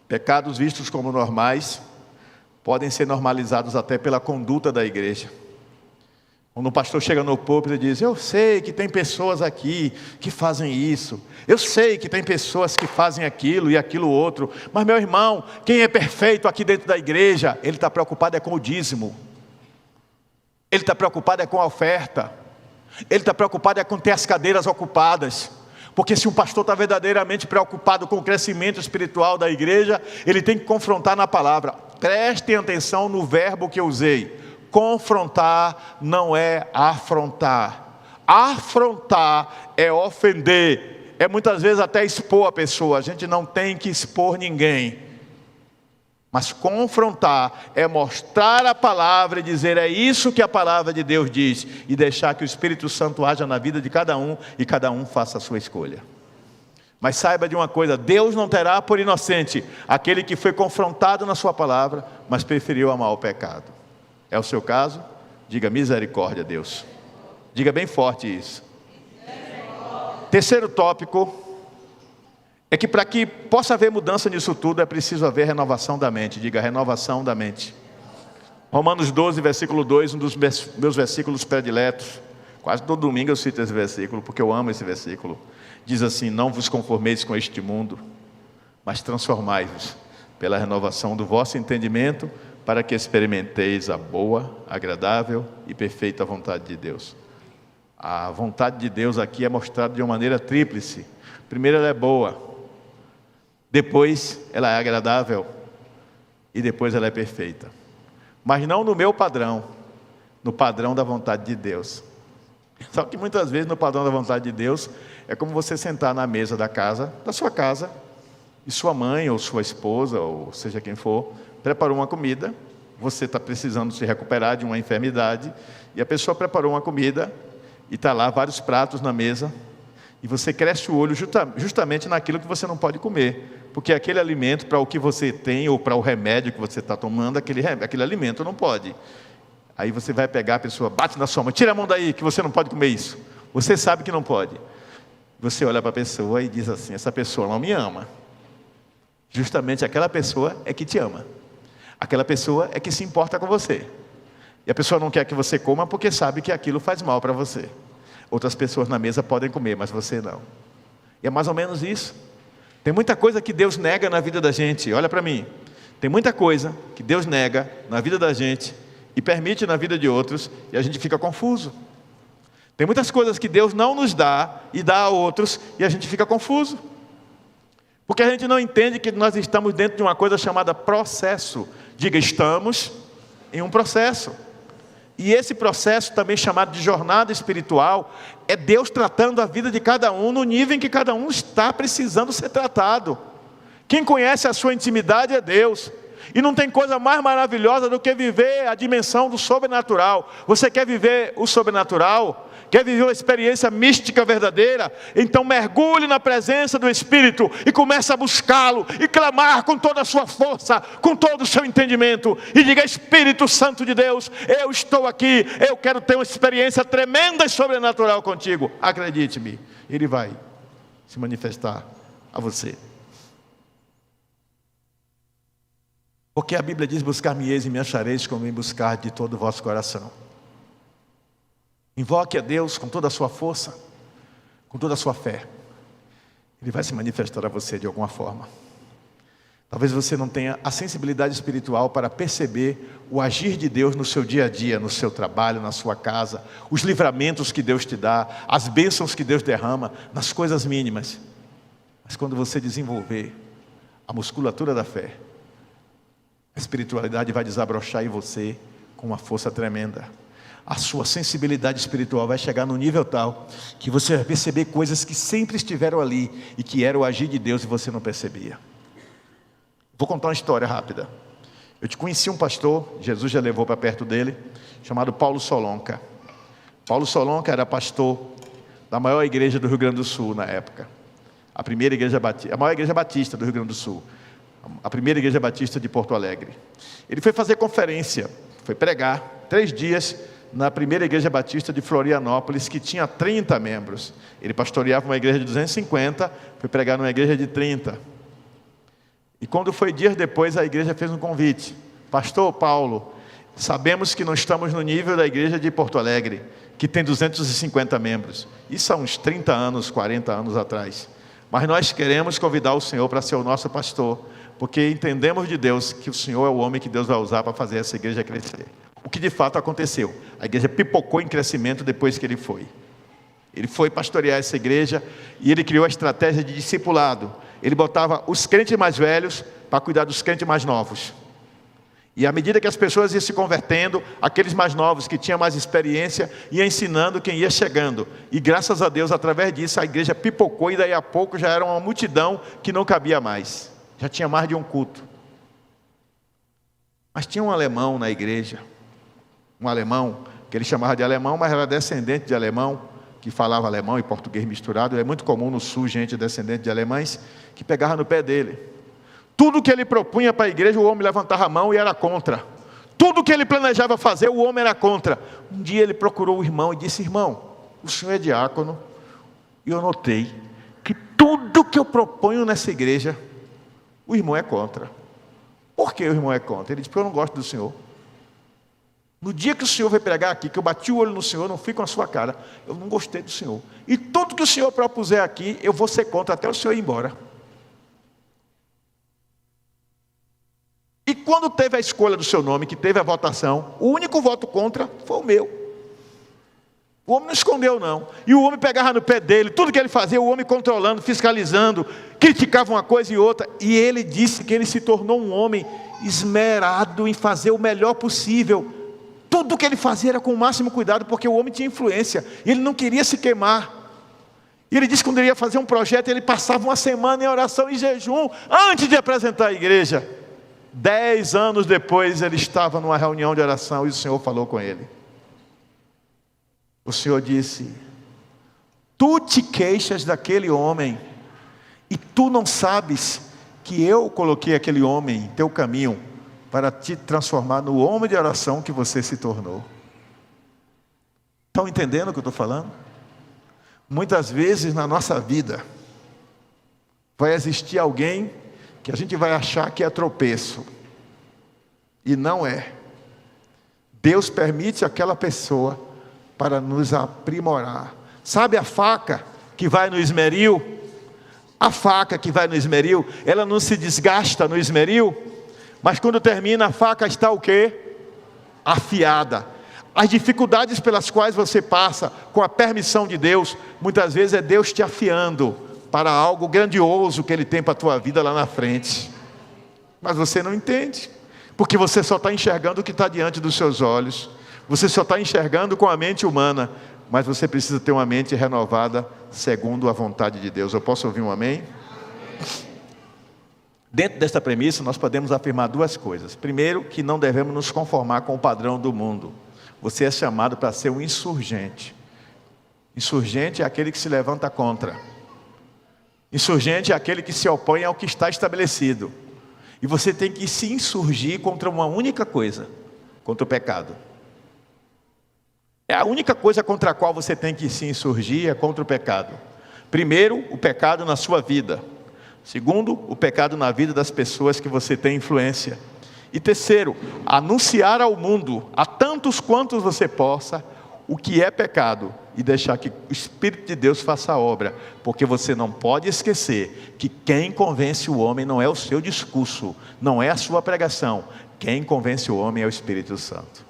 pecados vistos como normais, podem ser normalizados até pela conduta da igreja. Quando o pastor chega no púlpito e diz: eu sei que tem pessoas aqui que fazem isso, eu sei que tem pessoas que fazem aquilo e aquilo outro, mas meu irmão, quem é perfeito aqui dentro da igreja, ele está preocupado com o dízimo, ele está preocupado com a oferta, ele está preocupado com ter as cadeiras ocupadas. Porque se um pastor está verdadeiramente preocupado com o crescimento espiritual da igreja, ele tem que confrontar na palavra. Prestem atenção no verbo que eu usei: confrontar não é afrontar. Afrontar é ofender, é muitas vezes até expor a pessoa. A gente não tem que expor ninguém, mas confrontar é mostrar a palavra e dizer: é isso que a palavra de Deus diz, e deixar que o Espírito Santo haja na vida de cada um, e cada um faça a sua escolha. Mas saiba de uma coisa: Deus não terá por inocente aquele que foi confrontado na sua palavra, mas preferiu amar o pecado. É o seu caso? Diga: misericórdia, Deus. Diga bem forte isso. Terceiro tópico é que para que possa haver mudança nisso tudo, é preciso haver renovação da mente. Diga: renovação da mente. Romanos 12, versículo 2, um dos meus versículos prediletos. Quase todo domingo eu cito esse versículo, porque eu amo esse versículo. Diz assim: não vos conformeis com este mundo, mas transformai-vos pela renovação do vosso entendimento, para que experimenteis a boa, agradável e perfeita vontade de Deus. A vontade de Deus aqui é mostrada de uma maneira tríplice. Primeiro, ela é boa, depois ela é agradável, e depois ela é perfeita. Mas não no meu padrão, no padrão da vontade de Deus. Só que muitas vezes no padrão da vontade de Deus é como você sentar na mesa da sua casa, e sua mãe ou sua esposa, ou seja quem for, preparou uma comida. Você está precisando se recuperar de uma enfermidade, e a pessoa preparou uma comida, e está lá vários pratos na mesa, e você cresce o olho justamente naquilo que você não pode comer, porque aquele alimento para o que você tem, ou para o remédio que você está tomando, aquele alimento não pode. Aí você vai pegar a pessoa, bate na sua mão, tira a mão daí, que você não pode comer isso. Você sabe que não pode. Você olha para a pessoa e diz assim: essa pessoa não me ama. Justamente aquela pessoa é que te ama. Aquela pessoa é que se importa com você. E a pessoa não quer que você coma porque sabe que aquilo faz mal para você. Outras pessoas na mesa podem comer, mas você não. E é mais ou menos isso. Tem muita coisa que Deus nega na vida da gente. Olha para mim. Tem muita coisa que Deus nega na vida da gente e permite na vida de outros, e a gente fica confuso. Tem muitas coisas que Deus não nos dá e dá a outros, e a gente fica confuso. Porque a gente não entende que nós estamos dentro de uma coisa chamada processo. Diga, estamos em um processo. E esse processo, também chamado de jornada espiritual, é Deus tratando a vida de cada um no nível em que cada um está precisando ser tratado. Quem conhece a sua intimidade é Deus. E não tem coisa mais maravilhosa do que viver a dimensão do sobrenatural. Você quer viver o sobrenatural? Quer viver uma experiência mística verdadeira? Então mergulhe na presença do Espírito e comece a buscá-lo e clamar com toda a sua força, com todo o seu entendimento, e diga: Espírito Santo de Deus, eu estou aqui, eu quero ter uma experiência tremenda e sobrenatural contigo. Acredite-me, Ele vai se manifestar a você. Porque a Bíblia diz: buscar-me-eis e me achareis, como me buscar de todo o vosso coração. Invoque a Deus com toda a sua força, com toda a sua fé. Ele vai se manifestar a você de alguma forma. Talvez você não tenha a sensibilidade espiritual para perceber o agir de Deus no seu dia a dia, no seu trabalho, na sua casa, os livramentos que Deus te dá, as bênçãos que Deus derrama, nas coisas mínimas. Mas quando você desenvolver a musculatura da fé, a espiritualidade vai desabrochar em você com uma força tremenda. A sua sensibilidade espiritual vai chegar num nível tal que você vai perceber coisas que sempre estiveram ali e que era o agir de Deus e você não percebia. Vou contar uma história rápida. Eu te conheci um pastor, Jesus já levou para perto dele, chamado Paulo Solonca. Paulo Solonca era pastor da maior igreja do Rio Grande do Sul na época. A maior igreja batista do Rio Grande do Sul. A primeira igreja batista de Porto Alegre. Ele foi fazer conferência, foi pregar 3 dias na primeira igreja batista de Florianópolis, que tinha 30 membros. Ele pastoreava uma igreja de 250, foi pregar numa igreja de 30. E quando foi dias depois, a igreja fez um convite: Pastor Paulo, sabemos que não estamos no nível da igreja de Porto Alegre, que tem 250 membros. Isso há uns 30 anos, 40 anos atrás. Mas nós queremos convidar o Senhor para ser o nosso pastor, porque entendemos de Deus que o Senhor é o homem que Deus vai usar para fazer essa igreja crescer. O que de fato aconteceu. A igreja pipocou em crescimento depois que ele foi. Ele foi pastorear essa igreja e ele criou a estratégia de discipulado. Ele botava os crentes mais velhos para cuidar dos crentes mais novos. E à medida que as pessoas iam se convertendo, aqueles mais novos que tinham mais experiência iam ensinando quem ia chegando. E graças a Deus, através disso, a igreja pipocou e daí a pouco já era uma multidão que não cabia mais. Já tinha mais de um culto. Mas tinha um alemão na igreja. Um alemão, que ele chamava de alemão, mas era descendente de alemão, que falava alemão e português misturado. É muito comum no sul, gente descendente de alemães, que pegava no pé dele. Tudo que ele propunha para a igreja, o homem levantava a mão e era contra. Tudo que ele planejava fazer, o homem era contra. Um dia ele procurou o irmão e disse: irmão, o senhor é diácono, e eu notei que tudo que eu proponho nessa igreja, o irmão é contra. Por que o irmão é contra? Ele disse: porque eu não gosto do senhor. No dia que o senhor veio pregar aqui, que eu bati o olho no senhor, não fui com a sua cara, eu não gostei do senhor. E tudo que o senhor propuser aqui, eu vou ser contra até o senhor ir embora. E quando teve a escolha do seu nome, que teve a votação, o único voto contra foi o meu. O homem não escondeu não. E o homem pegava no pé dele, tudo que ele fazia, o homem controlando, fiscalizando, criticava uma coisa e outra. E ele disse que ele se tornou um homem esmerado em fazer o melhor possível. Tudo que ele fazia era com o máximo cuidado, porque o homem tinha influência, e ele não queria se queimar. E ele disse que quando ele ia fazer um projeto, ele passava uma semana em oração e jejum, antes de apresentar a igreja. 10 anos depois, ele estava numa reunião de oração, e o Senhor falou com ele: O Senhor disse: tu te queixas daquele homem, e tu não sabes que eu coloquei aquele homem em teu caminho para te transformar no homem de oração que você se tornou. Estão entendendo o que eu estou falando? Muitas vezes na nossa vida vai existir alguém que a gente vai achar que é tropeço, e não é. Deus permite aquela pessoa para nos aprimorar. Sabe a faca que vai no esmeril? A faca que vai no esmeril, ela não se desgasta no esmeril, mas quando termina a faca está o quê? Afiada. As dificuldades pelas quais você passa, com a permissão de Deus, muitas vezes é Deus te afiando para algo grandioso que Ele tem para a tua vida lá na frente. Mas você não entende, porque você só está enxergando o que está diante dos seus olhos. Você só está enxergando com a mente humana, mas você precisa ter uma mente renovada segundo a vontade de Deus. Eu posso ouvir um amém? Dentro desta premissa, nós podemos afirmar duas coisas. Primeiro, que não devemos nos conformar com o padrão do mundo. Você é chamado para ser um insurgente. Insurgente é aquele que se levanta contra. Insurgente é aquele que se opõe ao que está estabelecido. E você tem que se insurgir contra uma única coisa: contra o pecado. É a única coisa contra a qual você tem que se insurgir, é contra o pecado. Primeiro, o pecado na sua vida. Segundo, o pecado na vida das pessoas que você tem influência. E terceiro, anunciar ao mundo, a tantos quantos você possa, o que é pecado, e deixar que o Espírito de Deus faça a obra, porque você não pode esquecer que quem convence o homem não é o seu discurso, não é a sua pregação. Quem convence o homem é o Espírito Santo.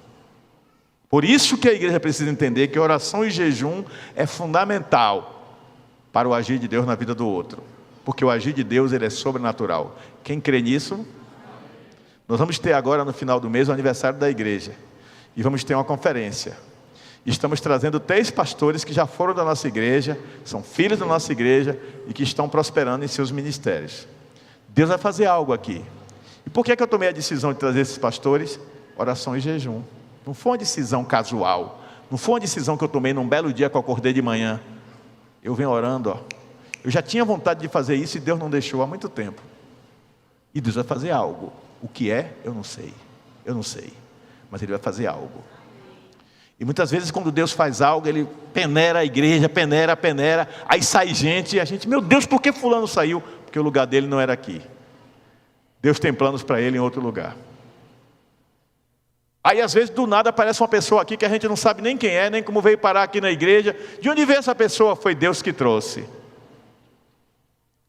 Por isso que a igreja precisa entender que oração e jejum é fundamental para o agir de Deus na vida do outro, porque o agir de Deus, ele é sobrenatural. Quem crê nisso? Nós vamos ter agora no final do mês o aniversário da igreja, e vamos ter uma conferência. Estamos trazendo 3 pastores que já foram da nossa igreja, são filhos da nossa igreja e que estão prosperando em seus ministérios. Deus vai fazer algo aqui. E por que eu tomei a decisão de trazer esses pastores? Oração e jejum. Não foi uma decisão casual, não foi uma decisão que eu tomei num belo dia que eu acordei de manhã. Eu venho orando, eu já tinha vontade de fazer isso e Deus não deixou há muito tempo. E Deus vai fazer algo. O que é, eu não sei, mas Ele vai fazer algo. E muitas vezes quando Deus faz algo, Ele peneira a igreja, peneira, aí sai gente, e a gente, meu Deus, por que fulano saiu? Porque o lugar dele não era aqui. Deus tem planos para ele em outro lugar. Aí às vezes do nada aparece uma pessoa aqui que a gente não sabe nem quem é, nem como veio parar aqui na igreja. De onde veio essa pessoa? Foi Deus que trouxe.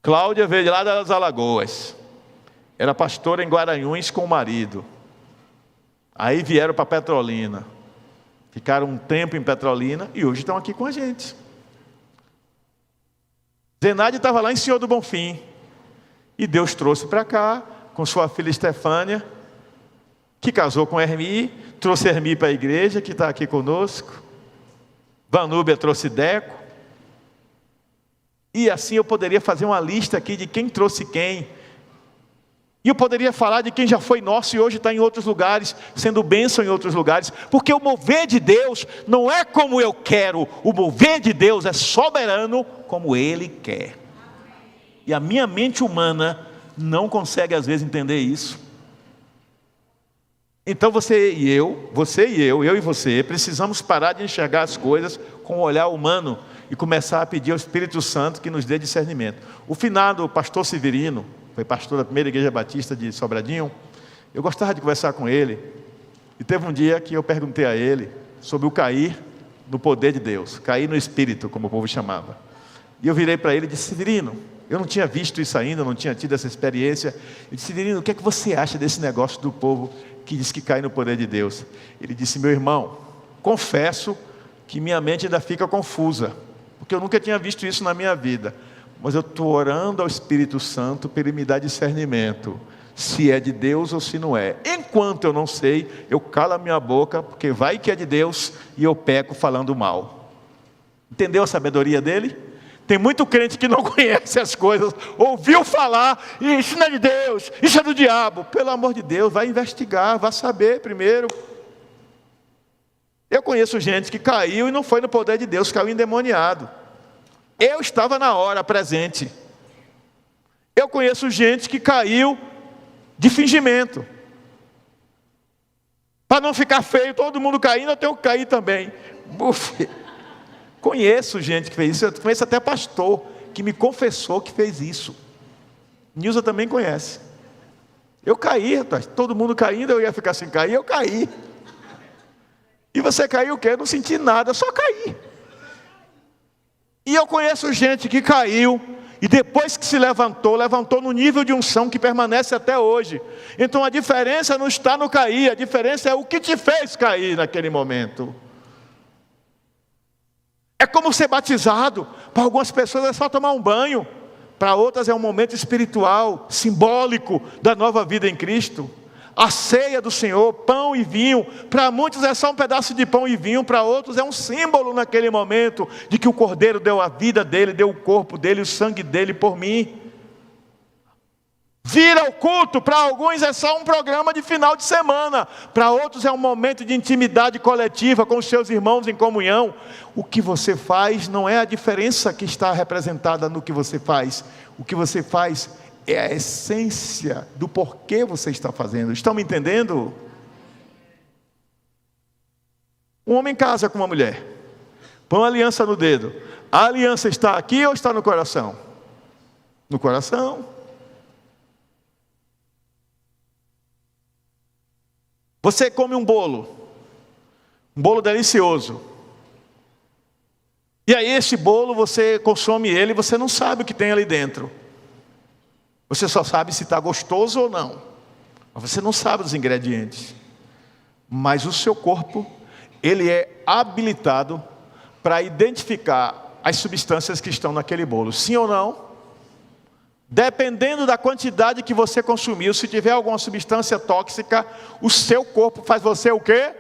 Cláudia veio de lá das Alagoas, era pastora em Guaranhuns com o marido. Aí vieram para Petrolina, ficaram um tempo em Petrolina e hoje estão aqui com a gente. Zenaide estava lá em Senhor do Bonfim, e Deus trouxe para cá com sua filha Estefânia, que casou com Hermi, trouxe Hermi para a igreja, que está aqui conosco. Vanúbia trouxe Deco. E assim eu poderia fazer uma lista aqui de quem trouxe quem. E eu poderia falar de quem já foi nosso e hoje está em outros lugares, sendo bênção em outros lugares. Porque o mover de Deus não é como eu quero. O mover de Deus é soberano como Ele quer. E a minha mente humana não consegue às vezes entender isso. Então você e eu, eu e você, precisamos parar de enxergar as coisas com o olhar humano e começar a pedir ao Espírito Santo que nos dê discernimento. O finado pastor Severino, foi pastor da primeira igreja batista de Sobradinho, eu gostava de conversar com ele, e teve um dia que eu perguntei a ele sobre o cair no poder de Deus, cair no Espírito, como o povo chamava. E eu virei para ele e disse: Severino, eu não tinha visto isso ainda, não tinha tido essa experiência. Eu disse: Severino, o que é que você acha desse negócio do povo que diz que cai no poder de Deus? Ele disse: meu irmão, confesso que minha mente ainda fica confusa, porque eu nunca tinha visto isso na minha vida, mas eu estou orando ao Espírito Santo para Ele me dar discernimento, se é de Deus ou se não é. Enquanto eu não sei, eu calo a minha boca, porque vai que é de Deus e eu peco falando mal. Entendeu a sabedoria dele? Tem muito crente que não conhece as coisas, ouviu falar, e isso não é de Deus, isso é do diabo. Pelo amor de Deus, vai investigar, vai saber primeiro. Eu conheço gente que caiu e não foi no poder de Deus, caiu endemoniado. Eu estava na hora presente. Eu conheço gente que caiu de fingimento. Para não ficar feio, todo mundo caindo, eu tenho que cair também. Buf. Conheço gente que fez isso, eu conheço até pastor que me confessou que fez isso. Nilza também conhece. Eu caí, rapaz, todo mundo caindo, eu ia ficar sem cair, eu caí. E você caiu o quê? Eu não senti nada, eu só caí. E eu conheço gente que caiu, e depois que se levantou, levantou no nível de unção que permanece até hoje. Então a diferença não está no cair, a diferença é o que te fez cair naquele momento. É como ser batizado. Para algumas pessoas é só tomar um banho. Para outras é um momento espiritual, simbólico da nova vida em Cristo. A ceia do Senhor, pão e vinho. Para muitos é só um pedaço de pão e vinho. Para outros é um símbolo naquele momento de que o Cordeiro deu a vida dele, deu o corpo dele, o sangue dele por mim. Vir ao culto, para alguns é só um programa de final de semana. Para outros é um momento de intimidade coletiva com os seus irmãos em comunhão. O que você faz não é a diferença que está representada no que você faz. O que você faz é a essência do porquê você está fazendo. Estão me entendendo? Um homem casa com uma mulher, põe uma aliança no dedo. A aliança está aqui ou está no coração? No coração. Você come um bolo delicioso. E aí esse bolo, você consome ele e você não sabe o que tem ali dentro. Você só sabe se está gostoso ou não. Mas você não sabe os ingredientes. Mas o seu corpo, ele é habilitado para identificar as substâncias que estão naquele bolo. Sim ou não? Dependendo da quantidade que você consumiu, se tiver alguma substância tóxica, o seu corpo faz você o quê?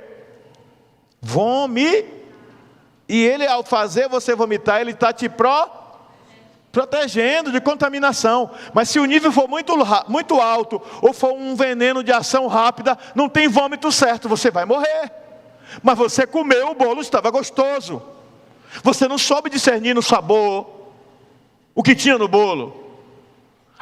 E ele, ao fazer você vomitar, ele está te protegendo de contaminação. Mas se o nível for muito alto, ou for um veneno de ação rápida, não tem vômito certo, você vai morrer. Mas você comeu, o bolo estava gostoso. Você não soube discernir no sabor o que tinha no bolo.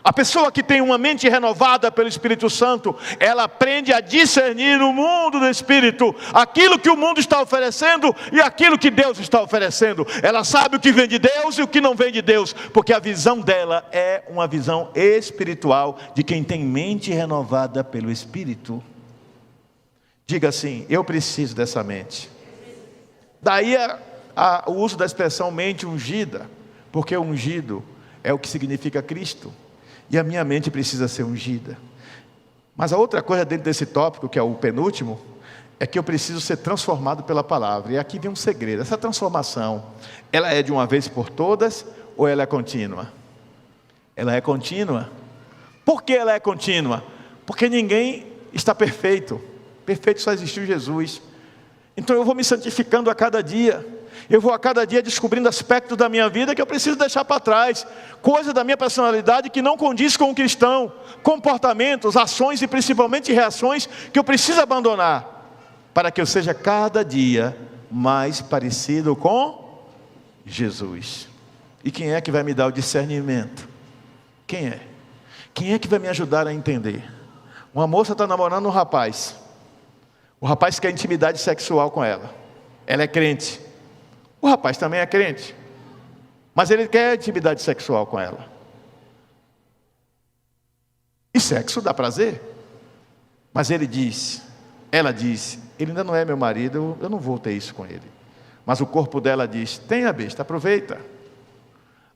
A pessoa que tem uma mente renovada pelo Espírito Santo, ela aprende a discernir no mundo do Espírito aquilo que o mundo está oferecendo e aquilo que Deus está oferecendo. Ela sabe o que vem de Deus e o que não vem de Deus, porque a visão dela é uma visão espiritual de quem tem mente renovada pelo Espírito. Diga assim: eu preciso dessa mente. Daí o uso da expressão mente ungida, porque ungido é o que significa Cristo. E a minha mente precisa ser ungida. Mas a outra coisa dentro desse tópico, que é o penúltimo, é que eu preciso ser transformado pela palavra. E aqui vem um segredo. Essa transformação, ela é de uma vez por todas ou ela é contínua? Ela é contínua. Por que ela é contínua? Porque ninguém está perfeito. Perfeito só existiu Jesus. Então eu vou me santificando a cada dia. Eu vou a cada dia descobrindo aspectos da minha vida que eu preciso deixar para trás. Coisas da minha personalidade que não condiz com o cristão. Comportamentos, ações e principalmente reações que eu preciso abandonar. Para que eu seja cada dia mais parecido com Jesus. E quem é que vai me dar o discernimento? Quem é? Quem é que vai me ajudar a entender? Uma moça está namorando um rapaz. O rapaz quer intimidade sexual com ela. Ela é crente. O rapaz também é crente, mas ele quer intimidade sexual com ela. E sexo dá prazer. Mas ela diz, ele ainda não é meu marido, eu não vou ter isso com ele. Mas o corpo dela diz, tenha besta, aproveita.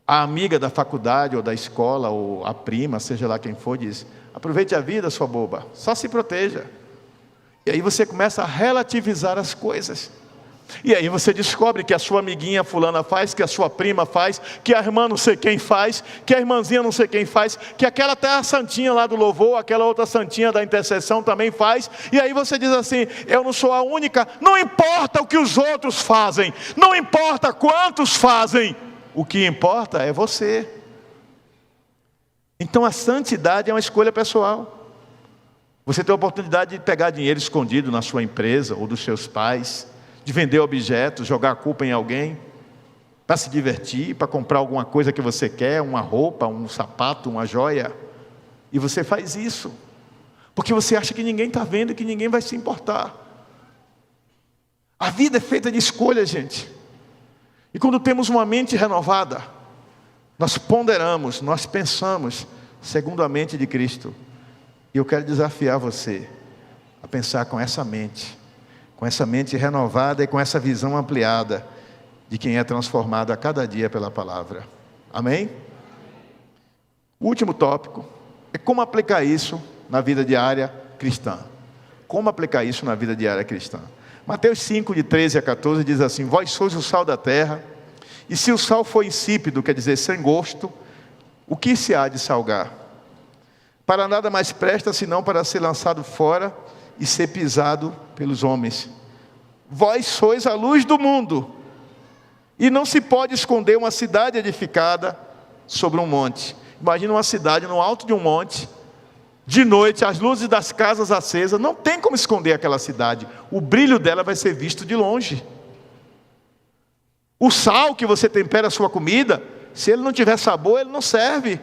A amiga da faculdade ou da escola, ou a prima, seja lá quem for, diz, aproveite a vida, sua boba, só se proteja. E aí você começa a relativizar as coisas. E aí você descobre que a sua amiguinha fulana faz, que a sua prima faz, que a irmã não sei quem faz, que a irmãzinha não sei quem faz, que aquela até a santinha lá do louvor, aquela outra santinha da intercessão também faz. E aí você diz assim, eu não sou a única. Não importa o que os outros fazem, não importa quantos fazem, o que importa é você. Então a santidade é uma escolha pessoal. Você tem a oportunidade de pegar dinheiro escondido na sua empresa ou dos seus pais, de vender objetos, jogar a culpa em alguém, para se divertir, para comprar alguma coisa que você quer, uma roupa, um sapato, uma joia. E você faz isso, porque você acha que ninguém está vendo e que ninguém vai se importar. A vida é feita de escolhas, gente. E quando temos uma mente renovada, nós ponderamos, nós pensamos segundo a mente de Cristo. E eu quero desafiar você a pensar com essa mente renovada e com essa visão ampliada de quem é transformado a cada dia pela palavra. Amém? O último tópico é como aplicar isso na vida diária cristã. Como aplicar isso na vida diária cristã? Mateus 5, de 13 a 14, diz assim: vós sois o sal da terra, e se o sal for insípido, quer dizer, sem gosto, o que se há de salgar? Para nada mais presta, senão para ser lançado fora e ser pisado pelos homens. Vós sois a luz do mundo, e não se pode esconder uma cidade edificada sobre um monte. Imagina uma cidade no alto de um monte, de noite, as luzes das casas acesas, não tem como esconder aquela cidade, o brilho dela vai ser visto de longe. O sal que você tempera a sua comida, se ele não tiver sabor, ele não serve.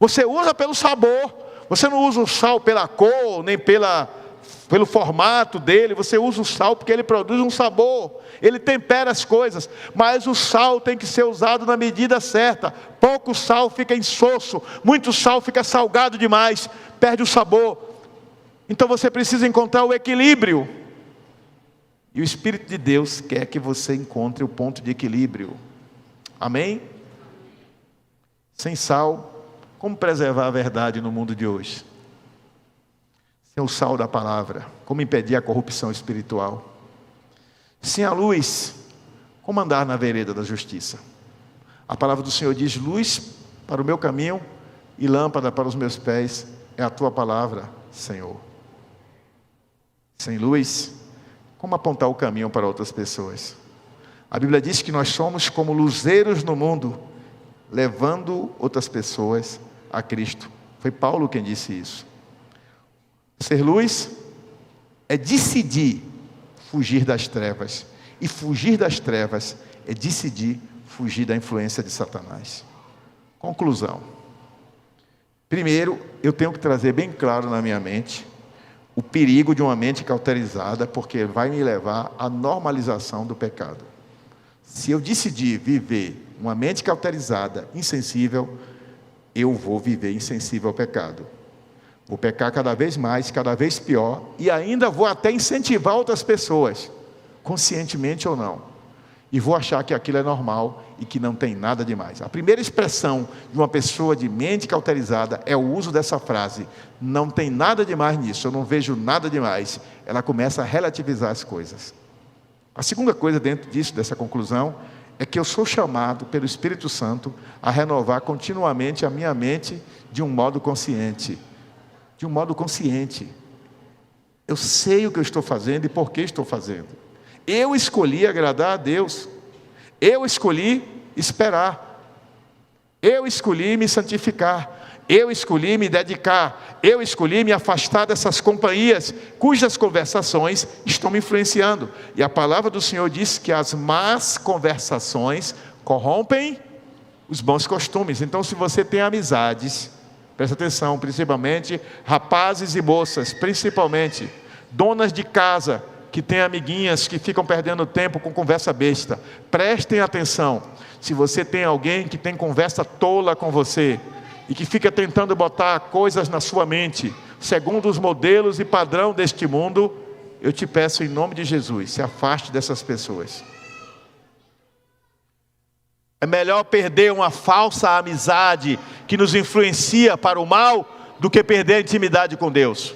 Você usa pelo sabor, você não usa o sal pela cor, nem pelo formato dele, você usa o sal porque ele produz um sabor, ele tempera as coisas, mas o sal tem que ser usado na medida certa. Pouco sal fica insosso, muito sal fica salgado demais, perde o sabor. Então você precisa encontrar o equilíbrio, e o Espírito de Deus quer que você encontre o ponto de equilíbrio. Amém? Sem sal, como preservar a verdade no mundo de hoje? Sem o sal da palavra, como impedir a corrupção espiritual? Sem a luz, como andar na vereda da justiça? A palavra do Senhor diz: luz para o meu caminho e lâmpada para os meus pés é a tua palavra, Senhor. Sem luz, como apontar o caminho para outras pessoas? A Bíblia diz que nós somos como luzeiros no mundo, levando outras pessoas a Cristo. Foi Paulo quem disse isso. Ser luz é decidir fugir das trevas, e fugir das trevas é decidir fugir da influência de Satanás. Conclusão. Primeiro, eu tenho que trazer bem claro na minha mente o perigo de uma mente cauterizada, porque vai me levar à normalização do pecado. Se eu decidir viver uma mente cauterizada, insensível, eu vou viver insensível ao pecado. Vou pecar cada vez mais, cada vez pior, e ainda vou até incentivar outras pessoas, conscientemente ou não. E vou achar que aquilo é normal e que não tem nada demais. A primeira expressão de uma pessoa de mente cauterizada é o uso dessa frase: não tem nada demais nisso, eu não vejo nada demais. Ela começa a relativizar as coisas. A segunda coisa dentro disso, dessa conclusão, é que eu sou chamado pelo Espírito Santo a renovar continuamente a minha mente de um modo consciente. De um modo consciente. Eu sei o que eu estou fazendo e por que estou fazendo. Eu escolhi agradar a Deus. Eu escolhi esperar. Eu escolhi me santificar. Eu escolhi me dedicar. Eu escolhi me afastar dessas companhias cujas conversações estão me influenciando. E a palavra do Senhor diz que as más conversações corrompem os bons costumes. Então, se você tem amizades, presta atenção, principalmente rapazes e moças, principalmente donas de casa que têm amiguinhas que ficam perdendo tempo com conversa besta, prestem atenção. Se você tem alguém que tem conversa tola com você e que fica tentando botar coisas na sua mente segundo os modelos e padrão deste mundo, eu te peço em nome de Jesus, se afaste dessas pessoas. É melhor perder uma falsa amizade que nos influencia para o mal do que perder a intimidade com Deus.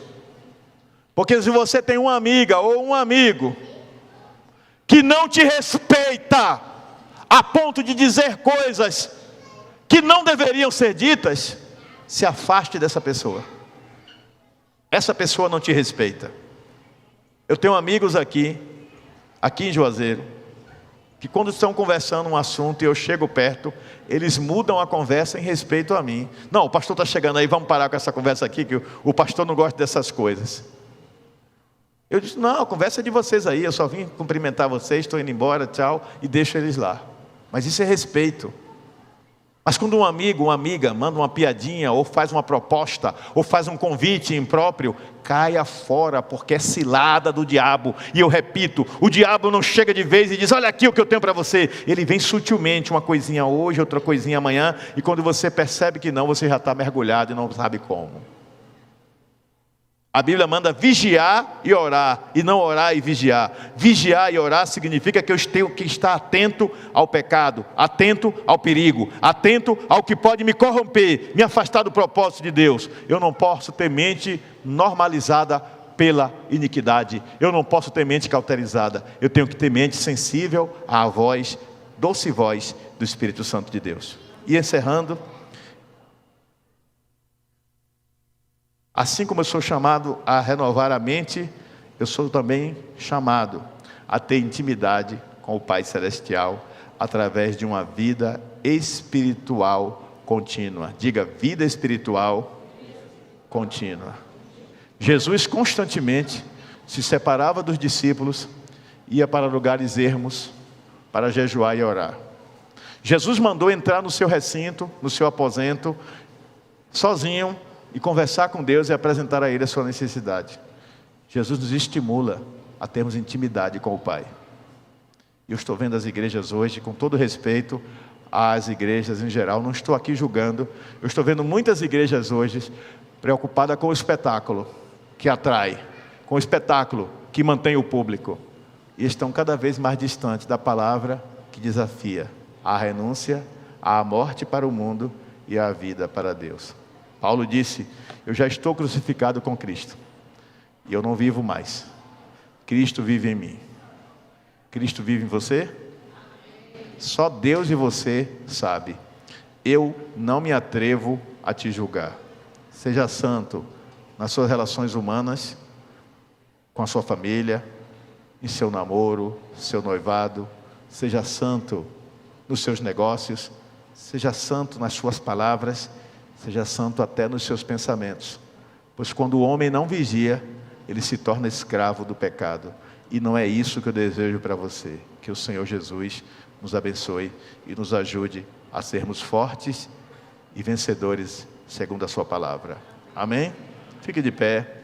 Porque se você tem uma amiga ou um amigo que não te respeita a ponto de dizer coisas que não deveriam ser ditas, se afaste dessa pessoa. Essa pessoa não te respeita. Eu tenho amigos aqui em Juazeiro, que quando estão conversando um assunto e eu chego perto, eles mudam a conversa em respeito a mim. Não, o pastor está chegando aí, vamos parar com essa conversa aqui, que o pastor não gosta dessas coisas. Eu disse, não, a conversa é de vocês aí, eu só vim cumprimentar vocês, estou indo embora, tchau, e deixo eles lá. Mas isso é respeito. Mas quando um amigo, uma amiga manda uma piadinha, ou faz uma proposta, ou faz um convite impróprio, caia fora, porque é cilada do diabo. E eu repito, o diabo não chega de vez e diz, olha aqui o que eu tenho para você. Ele vem sutilmente, uma coisinha hoje, outra coisinha amanhã, e quando você percebe que não, você já está mergulhado e não sabe como. A Bíblia manda vigiar e orar, e não orar e vigiar. Vigiar e orar significa que eu tenho que estar atento ao pecado, atento ao perigo, atento ao que pode me corromper, me afastar do propósito de Deus. Eu não posso ter mente normalizada pela iniquidade. Eu não posso ter mente cauterizada. Eu tenho que ter mente sensível à voz, doce voz do Espírito Santo de Deus. E encerrando, assim como eu sou chamado a renovar a mente, eu sou também chamado a ter intimidade com o Pai Celestial, através de uma vida espiritual contínua. Diga, vida espiritual contínua. Jesus constantemente se separava dos discípulos, ia para lugares ermos, para jejuar e orar. Jesus mandou entrar no seu recinto, no seu aposento, sozinho, e conversar com Deus e apresentar a Ele a sua necessidade. Jesus nos estimula a termos intimidade com o Pai. E eu estou vendo as igrejas hoje, com todo respeito às igrejas em geral, não estou aqui julgando, eu estou vendo muitas igrejas hoje preocupadas com o espetáculo que atrai, com o espetáculo que mantém o público, e estão cada vez mais distantes da palavra que desafia a renúncia, à morte para o mundo e à vida para Deus. Paulo disse, eu já estou crucificado com Cristo, e eu não vivo mais, Cristo vive em mim. Cristo vive em você? Só Deus e você sabe. Eu não me atrevo a te julgar. Seja santo nas suas relações humanas, com a sua família, em seu namoro, seu noivado. Seja santo nos seus negócios, seja santo nas suas palavras, seja santo até nos seus pensamentos. Pois quando o homem não vigia, ele se torna escravo do pecado. E não é isso que eu desejo para você. Que o Senhor Jesus nos abençoe e nos ajude a sermos fortes e vencedores segundo a sua palavra. Amém? Fique de pé.